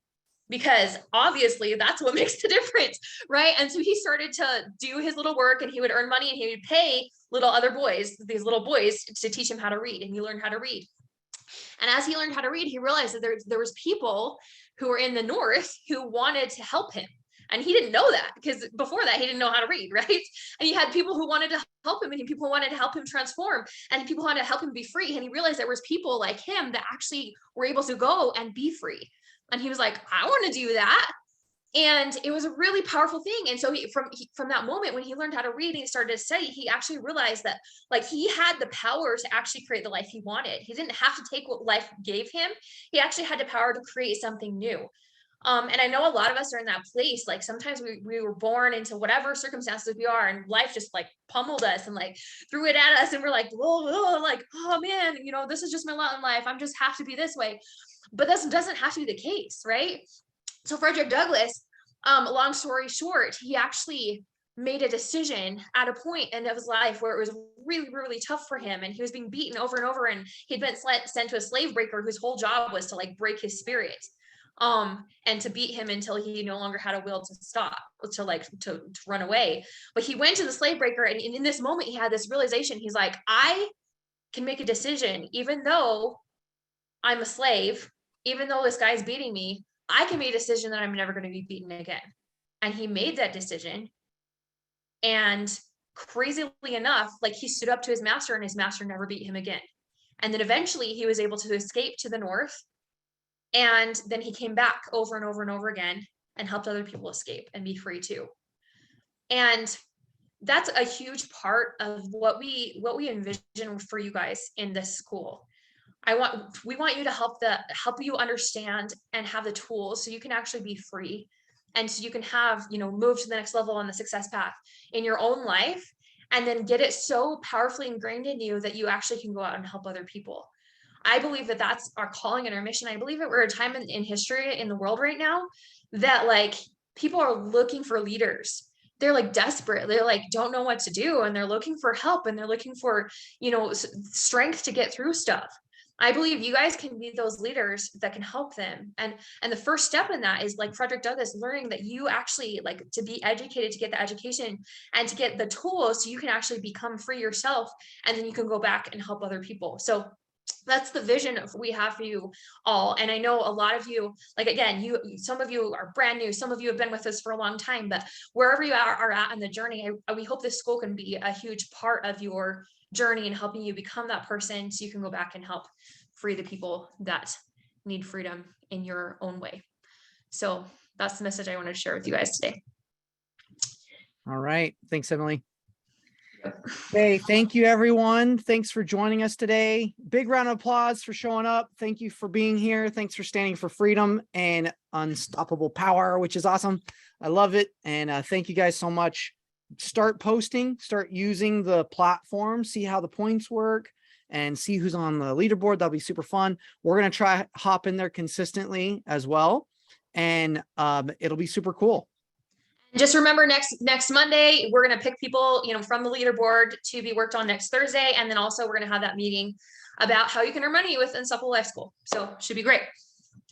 because obviously that's what makes the difference, right? And so he started to do his little work, and he would earn money, and he would pay these little boys to teach him how to read, and he learned how to read. And as he learned how to read, he realized that there was people who were in the North who wanted to help him. And he didn't know that, because before that, he didn't know how to read, right? And he had people who wanted to help him, and people who wanted to help him transform, and people who wanted to help him be free. And he realized there was people like him that actually were able to go and be free. And he was like, I want to do that. And it was a really powerful thing. And so from that moment, when he learned how to read and he started to study, he actually realized that like he had the power to actually create the life he wanted. He didn't have to take what life gave him. He actually had the power to create something new. And I know a lot of us are in that place. Like sometimes we were born into whatever circumstances we are, and life just like pummeled us and like threw it at us. And we're like, whoa, like, oh man, this is just my lot in life. I'm just have to be this way. But this doesn't have to be the case, right? So Frederick Douglass, long story short, he actually made a decision at a point in his life where it was really, really tough for him. And he was being beaten over and over. And he'd been sent to a slave breaker whose whole job was to like break his spirit. and to beat him until he no longer had a will to stop, to run away. But he went to the slave breaker, and in this moment he had this realization. He's like, I can make a decision, even though I'm a slave, even though this guy's beating me, I can make a decision that I'm never going to be beaten again. And he made that decision. And crazily enough, like, he stood up to his master, and his master never beat him again. And then eventually he was able to escape to the north. And then he came back over and over and over again and helped other people escape and be free too. And that's a huge part of what we envision for you guys in this school. We want you to help you understand and have the tools so you can actually be free, and so you can have, move to the next level on the success path in your own life, and then get it so powerfully ingrained in you that you actually can go out and help other people. I believe that that's our calling and our mission. I believe that we're at a time in history in the world right now that, like, people are looking for leaders. They're like desperate. They're like, don't know what to do. And they're looking for help, and they're looking for, strength to get through stuff. I believe you guys can be those leaders that can help them. And the first step in that is, like Frederick Douglass, learning that you actually, like, to be educated, to get the education and to get the tools so you can actually become free yourself. And then you can go back and help other people. So that's the vision we have for you all. And I know a lot of you, like, again, some of you are brand new, some of you have been with us for a long time, but wherever you are at in the journey, we hope this school can be a huge part of your journey and helping you become that person, so you can go back and help free the people that need freedom in your own way. So that's the message I wanted to share with you guys today. All right. Thanks, Emily. Hey, thank you, everyone. Thanks for joining us today. Big round of applause for showing up. Thank you for being here. Thanks for standing for freedom and unstoppable power, which is awesome. I love it. And thank you guys so much. Start posting, start using the platform, see how the points work, and see who's on the leaderboard. That'll be super fun. We're going to try hop in there consistently as well. And it'll be super cool. Just remember, next Monday, we're going to pick people, from the leaderboard to be worked on next Thursday. And then also we're going to have that meeting about how you can earn money with Unstoppable Life School. So should be great.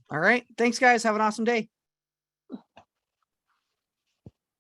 All right. Thanks, guys. Have an awesome day.